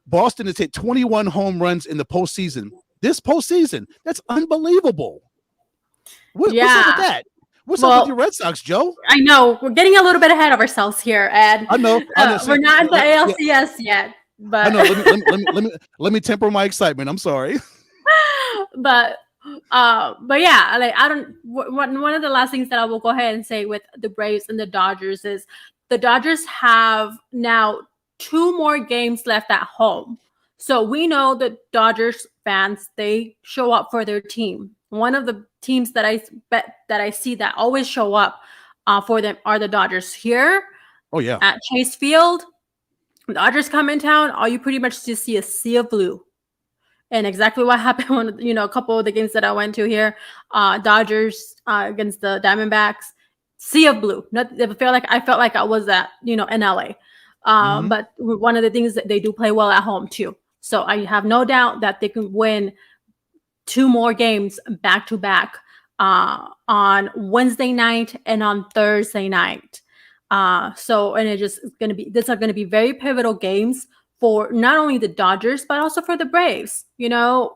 Boston has hit 21 home runs in the postseason. This postseason, that's unbelievable. What's up with that? What's up with your Red Sox, Joe? I know we're getting a little bit ahead of ourselves here, Ed. I know. We're not in the ALCS yet, but I know. Let me temper my excitement. I'm sorry. But yeah, like one of the last things that I will go ahead and say with the Braves and the Dodgers is the Dodgers have now 2 more games left at home. So we know the Dodgers fans, they show up for their team. One of the teams that I see that always show up for them are the Dodgers here. Oh yeah. At Chase Field, the Dodgers come in town, all you pretty much just see a sea of blue. And exactly what happened when, a couple of the games that I went to here, Dodgers against the Diamondbacks, sea of blue. I felt like I was at, in LA. But one of the things that they do play well at home too. So I have no doubt that they can win 2 more games back to back on Wednesday night and on Thursday night. So, and it just is going to be, these are going to be very pivotal games for not only the Dodgers, but also for the Braves, pivotal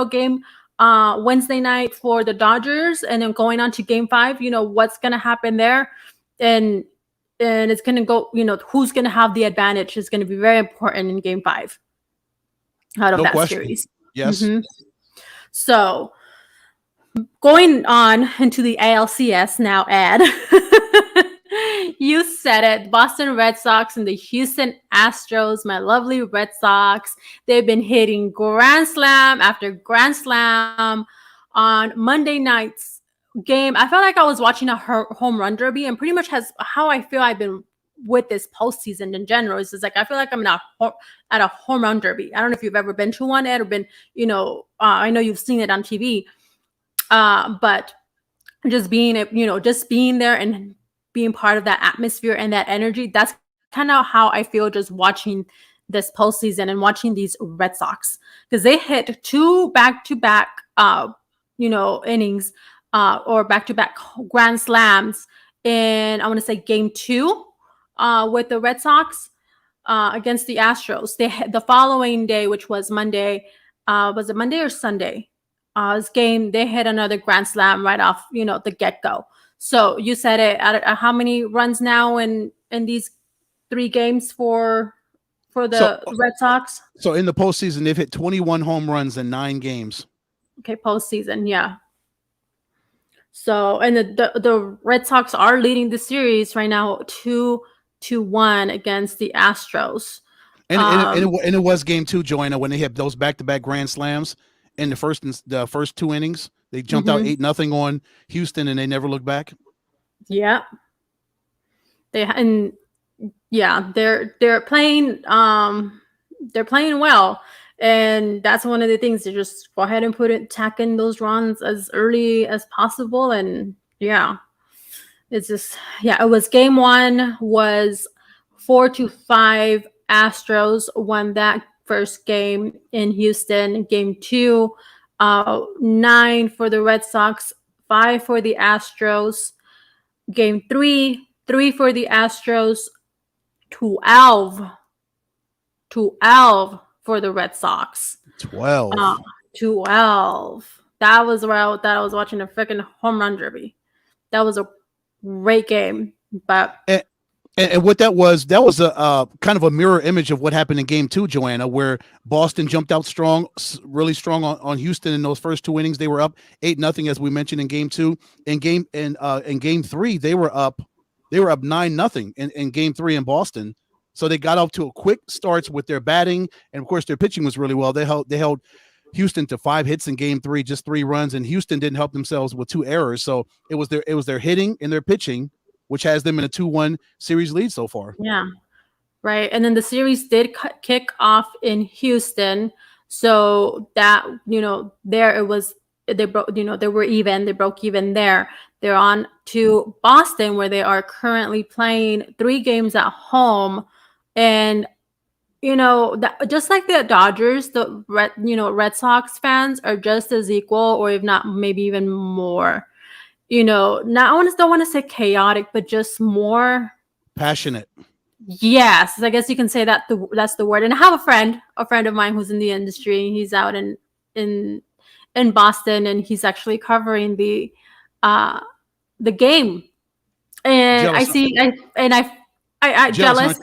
game, Wednesday night for the Dodgers, and then going on to game 5, what's going to happen there. And it's going to go, who's going to have the advantage is going to be very important in game 5 out of No that question. series. Yes. Mhm. So going on into the ALCS now, Ed. You said it. Boston Red Sox and the Houston Astros, my lovely Red Sox. They've been hitting grand slam after grand slam on Monday night's game. I felt like I was watching a home run derby, and pretty much has how I feel I've been with this postseason in general. It's just like I feel like I'm at a home run derby. I don't know if you've ever been to one, Ed, or been, I know you've seen it on TV, but just being there and being part of that atmosphere and that energy, that's kind of how I feel just watching this postseason and watching these Red Sox, because they hit 2 back-to-back innings or back-to-back grand slams in, I want to say, game 2 with the Red Sox against the Astros. The following day, which was Monday, was it Monday or Sunday? This game, they hit another grand slam right off, the get-go. So you said it. How many runs now in these 3 games for the Red Sox? So in the postseason, they've hit 21 home runs in 9 games. Okay, postseason, yeah. So, and the Red Sox are leading the series right now 2-1 against the Astros. And it was game 2, Joanna, when they hit those back-to-back grand slams in the first 2 innings. They jumped out 8-0 on Houston, and they never looked back. Yeah, they're playing. They're playing well, and that's one of the things to just go ahead and tack in those runs as early as possible. And it's just it was game 1 was 4-5. Astros won that first game in Houston. Game 2. 9 for the Red Sox, 5 for the Astros. Game 3, 3 for the Astros, 12 for the Red Sox. 12. 12. That was where I was watching a freaking home run derby. That was a great game. But and what that was a kind of a mirror image of what happened in game 2, Joanna, where Boston jumped out really strong on Houston in those first 2 innings. They were up 8-0, as we mentioned in game 2. In game 3, they were up 9-0 in game 3 in Boston. So they got off to a quick starts with their batting, and of course their pitching was really well. They held Houston to 5 hits in game 3, just 3 runs, and Houston didn't help themselves with 2 errors. So it was their hitting and their pitching, which has them in a 2-1 series lead so far. Yeah, right. And then the series did kick off in Houston. So that, there it was, they broke, they were even, they broke even there. They're on to Boston, where they are currently playing 3 games at home. And, just like the Dodgers, the Red Sox fans are just as equal, or if not, maybe even more. Don't want to say chaotic, but just more passionate. Yes, I guess you can say that that's the word. And I have a friend of mine who's in the industry. He's out in Boston, and he's actually covering the game. And Jealous. I jealous.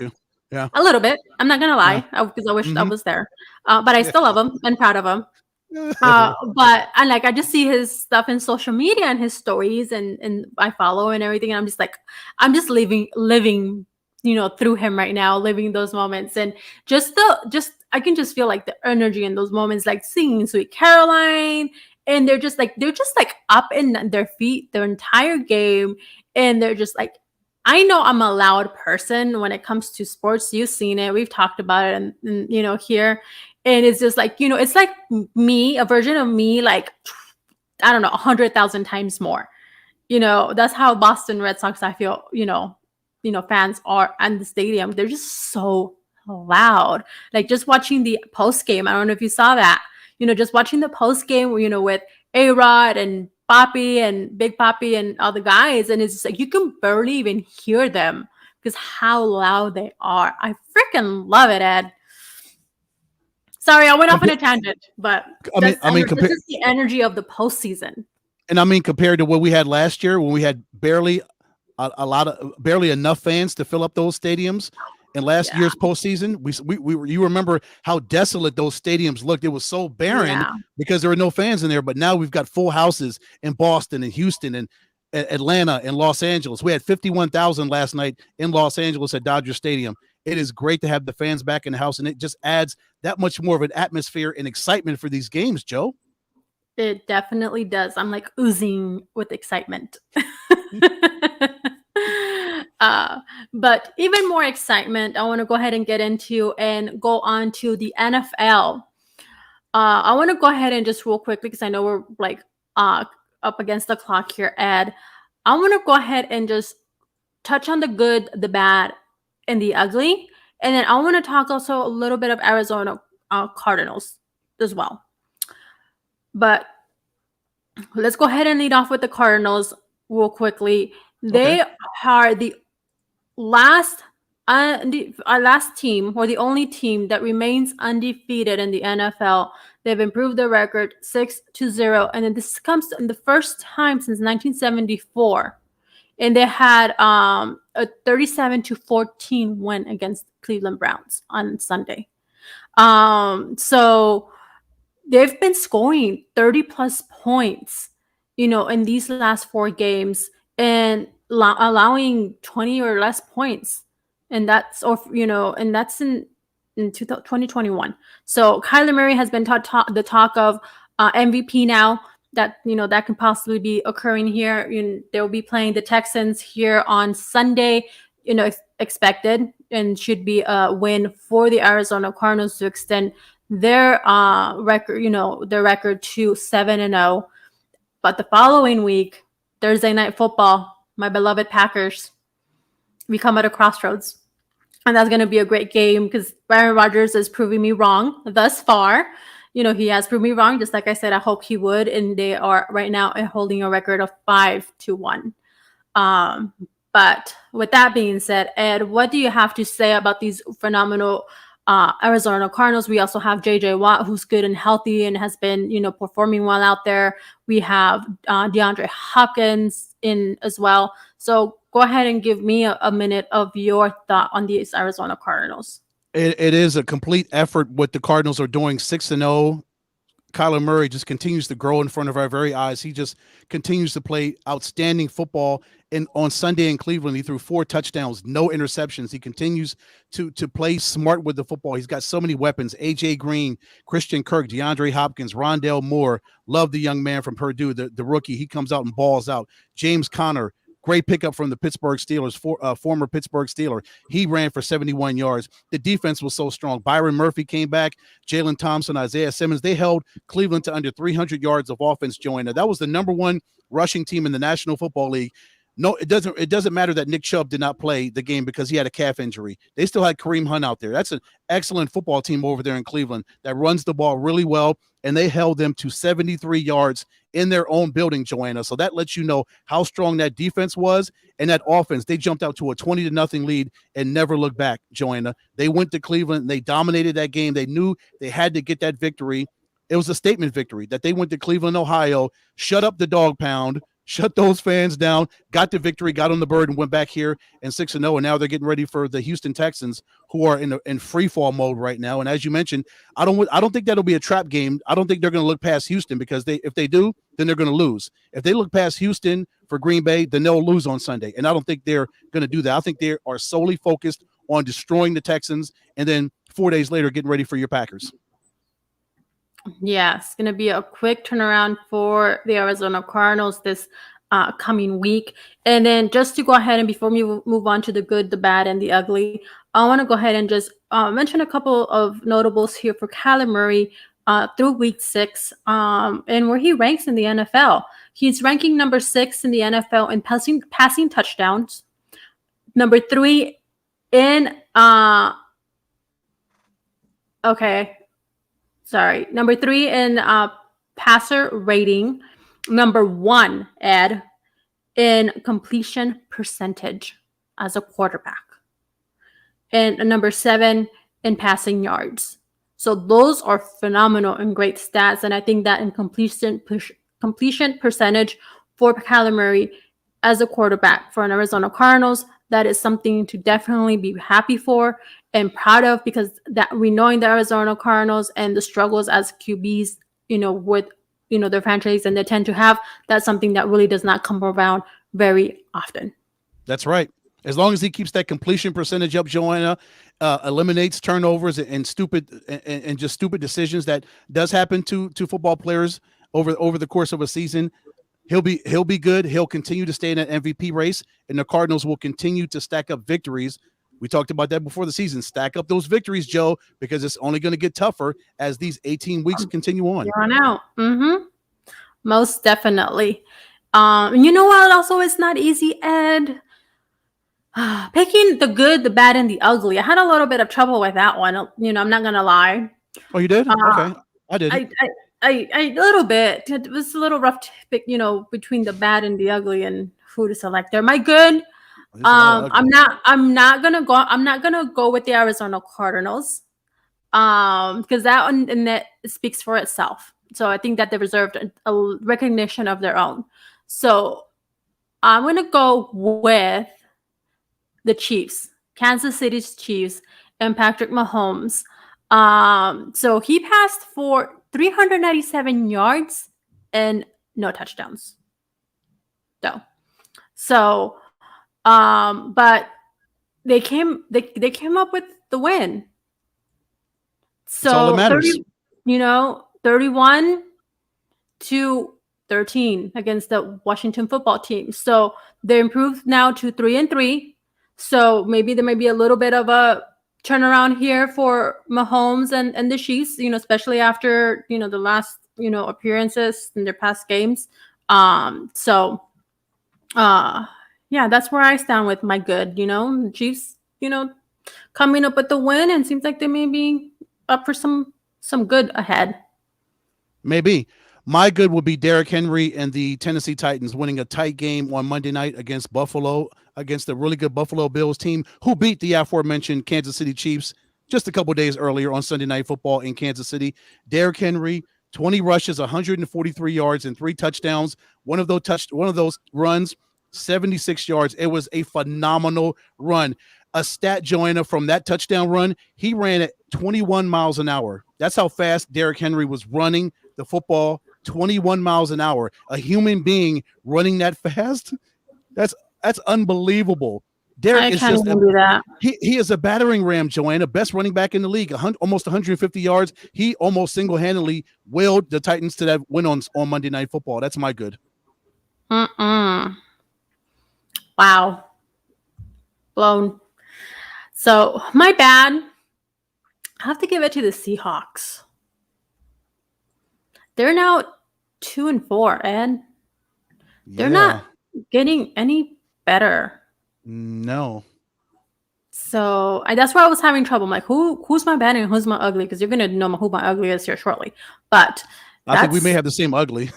Yeah, a little bit. I'm not gonna lie, because I wish I was there. But I still love him and proud of him. But I just see his stuff in social media and his stories, and I follow and everything, and I'm just living through him right now, living those moments, and I can just feel like the energy in those moments, like singing Sweet Caroline, and they're just up in their feet their entire game, and they're just like, I know I'm a loud person when it comes to sports. You've seen it, we've talked about it, and here. And it's just like, it's like me, a version of me, like, I don't know, 100,000 times more. That's how Boston Red Sox, I feel, fans are in the stadium. They're just so loud. Like, just watching the post game. I don't know if you saw that. Just watching the post game, with A-Rod and Papi and Big Papi and all the guys, and it's just like you can barely even hear them because how loud they are. I freaking love it, Ed. Sorry, I went off on a tangent, but this is the energy of the postseason. And I mean, compared to what we had last year, when we had barely enough fans to fill up those stadiums. In last year's postseason, you remember how desolate those stadiums looked. It was so barren because there were no fans in there. But now we've got full houses in Boston and Houston and Atlanta and Los Angeles. We had 51,000 last night in Los Angeles at Dodger Stadium. It is great to have the fans back in the house, and it just adds that much more of an atmosphere and excitement for these games, Joe. It definitely does. I'm like oozing with excitement. But even more excitement, I want to go ahead and get into and go on to the NFL. I want to go ahead and just real quickly, because I know we're like up against the clock here, Ed. I want to go ahead and just touch on the good, the bad, and the ugly. And then I want to talk also a little bit of Arizona Cardinals as well. But let's go ahead and lead off with the Cardinals real quickly. They are the last team, or the only team that remains undefeated in the NFL. They've improved their record 6-0, and then this comes in the first time since 1974. And they had a 37-14 win against Cleveland Browns on Sunday. So they've been scoring 30 plus points, in these last 4 games, and allowing 20 or less points. And that's, and that's in 2021. So Kyler Murray has been the talk of MVP now. That that can possibly be occurring here. They'll be playing the Texans here on Sunday. Expected, and should be a win for the Arizona Cardinals to extend their record. Their record to 7-0. But the following week, Thursday Night Football, my beloved Packers, we come at a crossroads, and that's going to be a great game because Aaron Rodgers is proving me wrong thus far. He has proved me wrong, just like I said, I hope he would. And they are right now holding a record of 5-1. But with that being said, Ed, what do you have to say about these phenomenal Arizona Cardinals? We also have J.J. Watt, who's good and healthy and has been, performing well out there. We have DeAndre Hopkins in as well. So go ahead and give me a minute of your thought on these Arizona Cardinals. It is a complete effort what the Cardinals are doing. 6-0. Kyler Murray just continues to grow in front of our very eyes. He just continues to play outstanding football. And on Sunday in Cleveland, he threw 4 touchdowns, no interceptions. He continues to play smart with the football. He's got so many weapons. A.J. Green, Christian Kirk, DeAndre Hopkins, Rondale Moore. Love the young man from Purdue, the rookie. He comes out and balls out. James Conner. Great pickup from the Pittsburgh Steelers, former Pittsburgh Steeler. He ran for 71 yards. The defense was so strong. Byron Murphy came back. Jalen Thompson, Isaiah Simmons. They held Cleveland to under 300 yards of offense, Joanna. That was the number 1 rushing team in the National Football League. No, it doesn't matter that Nick Chubb did not play the game because he had a calf injury. They still had Kareem Hunt out there. That's an excellent football team over there in Cleveland that runs the ball really well, and they held them to 73 yards in their own building, Joanna. So that lets you know how strong that defense was, and that offense. They jumped out to a 20-0 lead and never looked back, Joanna. They went to Cleveland. They dominated that game. They knew they had to get that victory. It was a statement victory that they went to Cleveland, Ohio, shut up the dog pound, shut those fans down, got the victory, got on the bird, and went back here and 6-0. And now they're getting ready for the Houston Texans, who are in free fall mode right now. And as you mentioned, I don't think that'll be a trap game. I don't think they're going to look past Houston, because if they do, then they're going to lose. If they look past Houston for Green Bay, then they'll lose on Sunday. And I don't think they're going to do that. I think they are solely focused on destroying the Texans, and then 4 days later getting ready for your Packers. Yeah, it's going to be a quick turnaround for the Arizona Cardinals this coming week. And then just to go ahead and before we move on to the good, the bad, and the ugly, I want to go ahead and just mention a couple of notables here for Kyler Murray through week 6 and where he ranks in the NFL. He's ranking number 6 in the NFL in passing touchdowns, number 3 in number 3 in passer rating, number 1, Ed, in completion percentage as a quarterback, and number 7 in passing yards. So those are phenomenal and great stats. And I think that in completion percentage for Kyler Murray as a quarterback for an Arizona Cardinals, that is something to definitely be happy for and proud of, because that we knowing the Arizona Cardinals and the struggles as QBs, with their franchise, and they tend to have, that's something that really does not come around very often. That's right. As long as he keeps that completion percentage up, Joanna, eliminates turnovers and stupid decisions that does happen to football players over the course of a season, he'll be good. He'll continue to stay in an MVP race, and the Cardinals will continue to stack up victories. We talked about that before the season. Stack up those victories, Joe, because it's only going to get tougher as these 18 weeks continue on. You're on out. Mm-hmm. Most definitely. You know what also is not easy, Ed? Picking the good, the bad, and the ugly. I had a little bit of trouble with that one. I'm not gonna lie. Oh, you did? Okay, I did. I a little bit. It was a little rough to pick, between the bad and the ugly and who to select there. My good. I'm not gonna go with the Arizona Cardinals. Because that one and that speaks for itself. So I think that they deserved a recognition of their own. So I'm gonna go with the Chiefs, Kansas City's Chiefs, and Patrick Mahomes. So he passed for 397 yards and no touchdowns. So, but they came up with the win. So that's all that matters. 31-13 against the Washington football team. So they improved now to 3-3. So maybe there may be a little bit of a turnaround here for Mahomes and the Chiefs, especially after, the last, appearances in their past games. Yeah, that's where I stand with my good, the Chiefs, coming up with the win, and seems like they may be up for some good ahead. Maybe. My good would be Derrick Henry and the Tennessee Titans winning a tight game on Monday night against Buffalo, against the really good Buffalo Bills team who beat the aforementioned Kansas City Chiefs just a couple days earlier on Sunday Night Football in Kansas City. Derrick Henry, 20 rushes, 143 yards, and 3 touchdowns. One of those runs, 76 yards. It was a phenomenal run. A stat, Joanna, from that touchdown run, he ran at 21 miles an hour. That's how fast Derrick Henry was running the football, 21 miles an hour. A human being running that fast, that's unbelievable. Derrick is just he is a battering ram, Joanna, best running back in the league, almost 150 yards. He almost single-handedly willed the Titans to that win on Monday Night Football. That's my good. Wow. Blown. So my bad. I have to give it to the Seahawks. They're now 2-4, and they're not getting any better. No. So that's why I was having trouble. I'm like, who's my bad and who's my ugly? Because you're gonna know who my ugly is here shortly. But I think we may have the same ugly.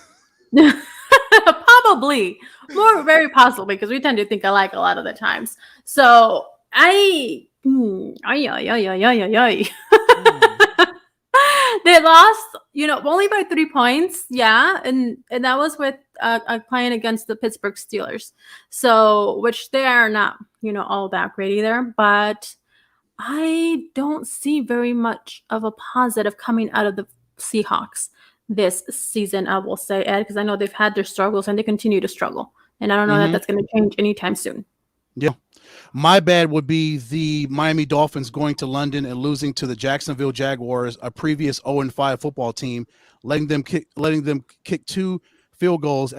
Probably. Very possibly, because we tend to think alike a lot of the times. So they lost, only by 3 points. Yeah. And that was with playing against the Pittsburgh Steelers. So, which they are not, all that great either. But I don't see very much of a positive coming out of the Seahawks this season, I will say, Ed, because I know they've had their struggles and they continue to struggle. And I don't know that that's going to change anytime soon. Yeah. My bad would be the Miami Dolphins going to London and losing to the Jacksonville Jaguars, a previous 0-5 football team, letting them kick 2 field goals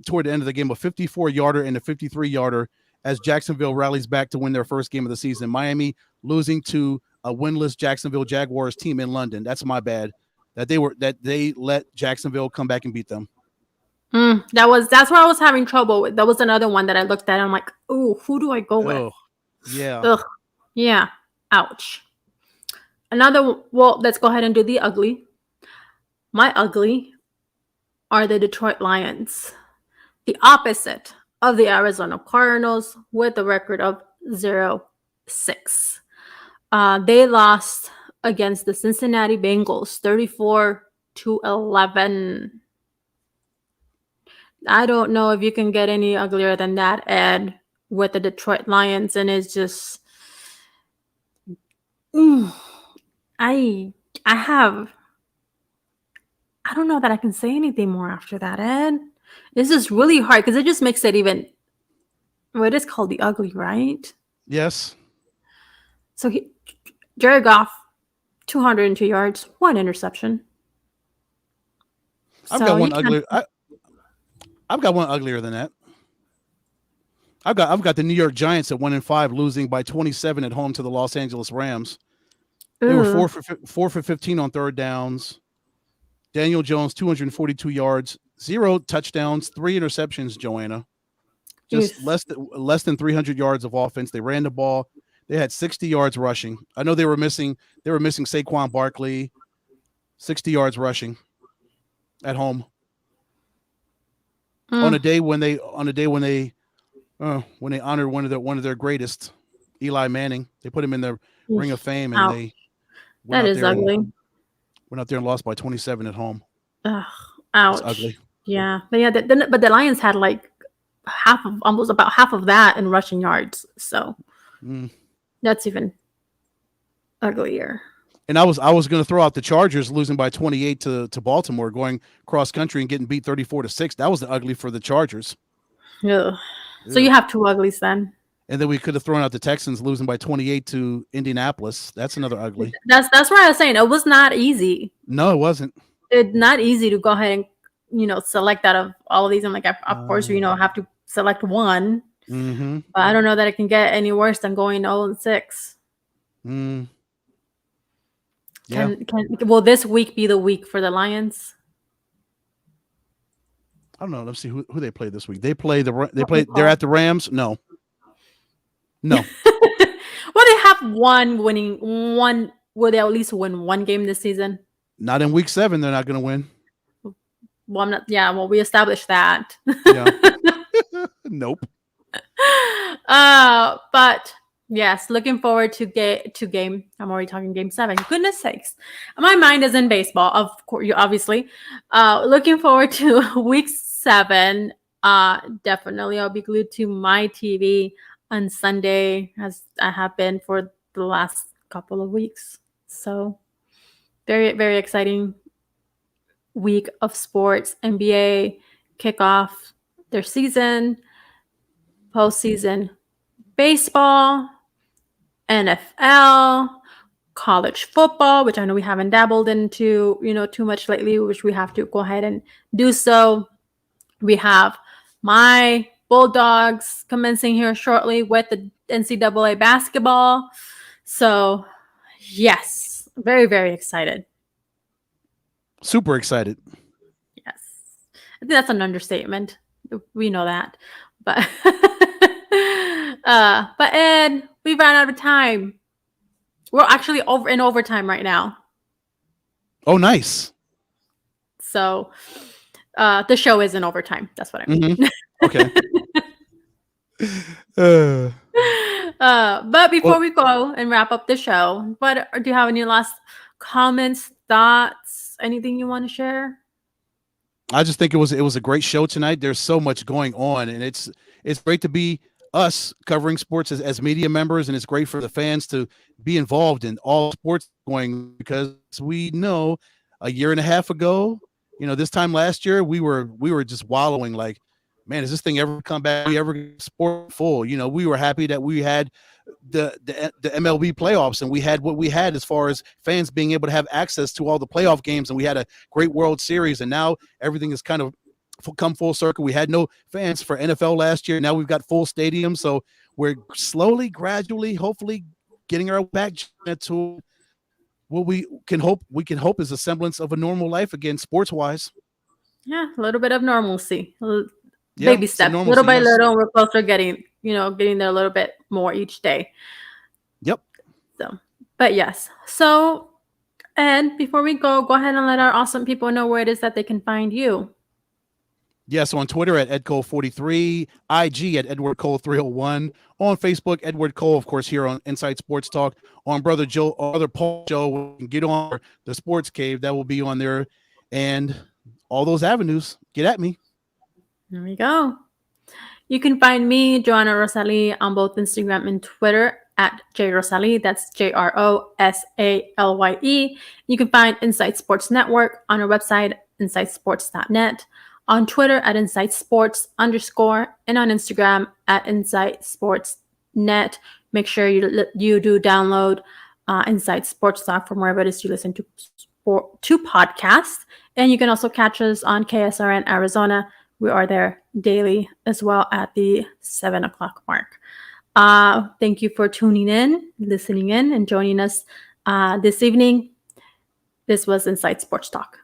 toward the end of the game, a 54-yarder and a 53-yarder, as Jacksonville rallies back to win their first game of the season. Miami losing to a winless Jacksonville Jaguars team in London. That's my bad. That they let Jacksonville come back and beat them. That's where I was having trouble with. That was another one that I looked at and I'm like, ooh, who do I go with? Yeah. Ugh. Yeah. Ouch. Let's go ahead and do the ugly. My ugly are the Detroit Lions, the opposite of the Arizona Cardinals, with a record of 0-6. They lost against the Cincinnati Bengals 34-11. I don't know if you can get any uglier than that, Ed, with the Detroit Lions, and it's just I don't know that I can say anything more after that, Ed. This is really hard because it just makes it even. Well, it is called the ugly, right? Yes. So Jared Goff, 202 yards, 1 interception. I've So got you one can't- uglier. I've got one uglier than that. I've got the New York Giants at 1-5, losing by 27 at home to the Los Angeles Rams. They were Ugh. 4 for 15 on third downs. Daniel Jones, 242 yards, 0 touchdowns, 3 interceptions, Joanna. Just Yes. less than 300 yards of offense. They ran the ball. They had 60 yards rushing. I know they were missing Saquon Barkley, 60 yards rushing at home. On a day when they honored one of their greatest, Eli Manning. They put him in the Ring of Fame, and Ouch. they That is ugly. went out there and lost by 27 at home. Ugh, It's ouch. ugly. Yeah, but yeah, but the Lions had like almost about half of that in rushing yards. So that's even uglier. And I was going to throw out the Chargers losing by 28 to Baltimore, going cross country and getting beat 34-6. That was ugly for the Chargers. Ugh. So you have two uglies then. And then we could have thrown out the Texans losing by 28 to Indianapolis. That's another ugly. That's what I was saying. It was not easy. No, it wasn't. It's not easy to go ahead and select out of all of these. I'm like, of course, have to select one. Mm-hmm. But I don't know that it can get any worse than going 0-6. Yeah. Will this week be the week for the Lions? I don't know. Let's see who they play this week. They're at the Rams. No. Well, they have one. Will they at least win one game this season? Not in week 7. They're not going to win. Well, I'm not. Yeah. Well, we established that. Yeah. Nope. But yes, looking forward to game. I'm already talking game 7. Goodness sakes, my mind is in baseball. Of course, obviously. Looking forward to week 7. Definitely, I'll be glued to my TV on Sunday, as I have been for the last couple of weeks. So, very, very exciting week of sports. NBA kick off their season, postseason baseball, NFL, college football, which I know we haven't dabbled into, too much lately, which we have to go ahead and do so. We have my Bulldogs commencing here shortly with the NCAA basketball. So, yes, very, very excited. Super excited. Yes. I think that's an understatement. We know that. But but Ed, we ran out of time. We're actually in overtime right now. Oh, nice. So the show is in overtime. That's what I mean. Okay. But before we go and wrap up the show, do you have any last comments, thoughts, anything you want to share? I just think it was a great show tonight. There's so much going on, and it's great to be us covering sports as media members, and it's great for the fans to be involved in all sports going, because we know a year and a half ago, this time last year, we were just wallowing like, man, is this thing ever come back? We ever get sport full? We were happy that we had the MLB playoffs, and we had what we had as far as fans being able to have access to all the playoff games, and we had a great World Series, and now everything is kind of come full circle. We had no fans for NFL last year. Now we've got full stadiums, so we're slowly, gradually, hopefully getting our back to what we can hope is a semblance of a normal life again, sports wise. Yeah, a little bit of normalcy. Baby steps, little by little, we're closer getting there a little bit more each day. Yep. So, but yes. So, Ed, before we go ahead and let our awesome people know where it is that they can find you. Yes, on Twitter at EdCole43, IG at EdwardCole301, on Facebook, Edward Cole, of course, here on Inside Sports Talk, on Brother Joe, or other Paul Show, get on the Sports Cave, that will be on there, and all those avenues, get at me. There we go. You can find me, Joanna Rosali, on both Instagram and Twitter at JRosalie. That's JROSALYE. You can find Insight Sports Network on our website, insightsports.net, on Twitter at insightsports_, and on Instagram at insightsportsnet. Make sure you do download Insight Sports Talk from wherever it is you listen to podcasts. And you can also catch us on KSRN Arizona. We are there daily as well at the 7 o'clock mark. Thank you for tuning in, listening in, and joining us this evening. This was Inside Sports Talk.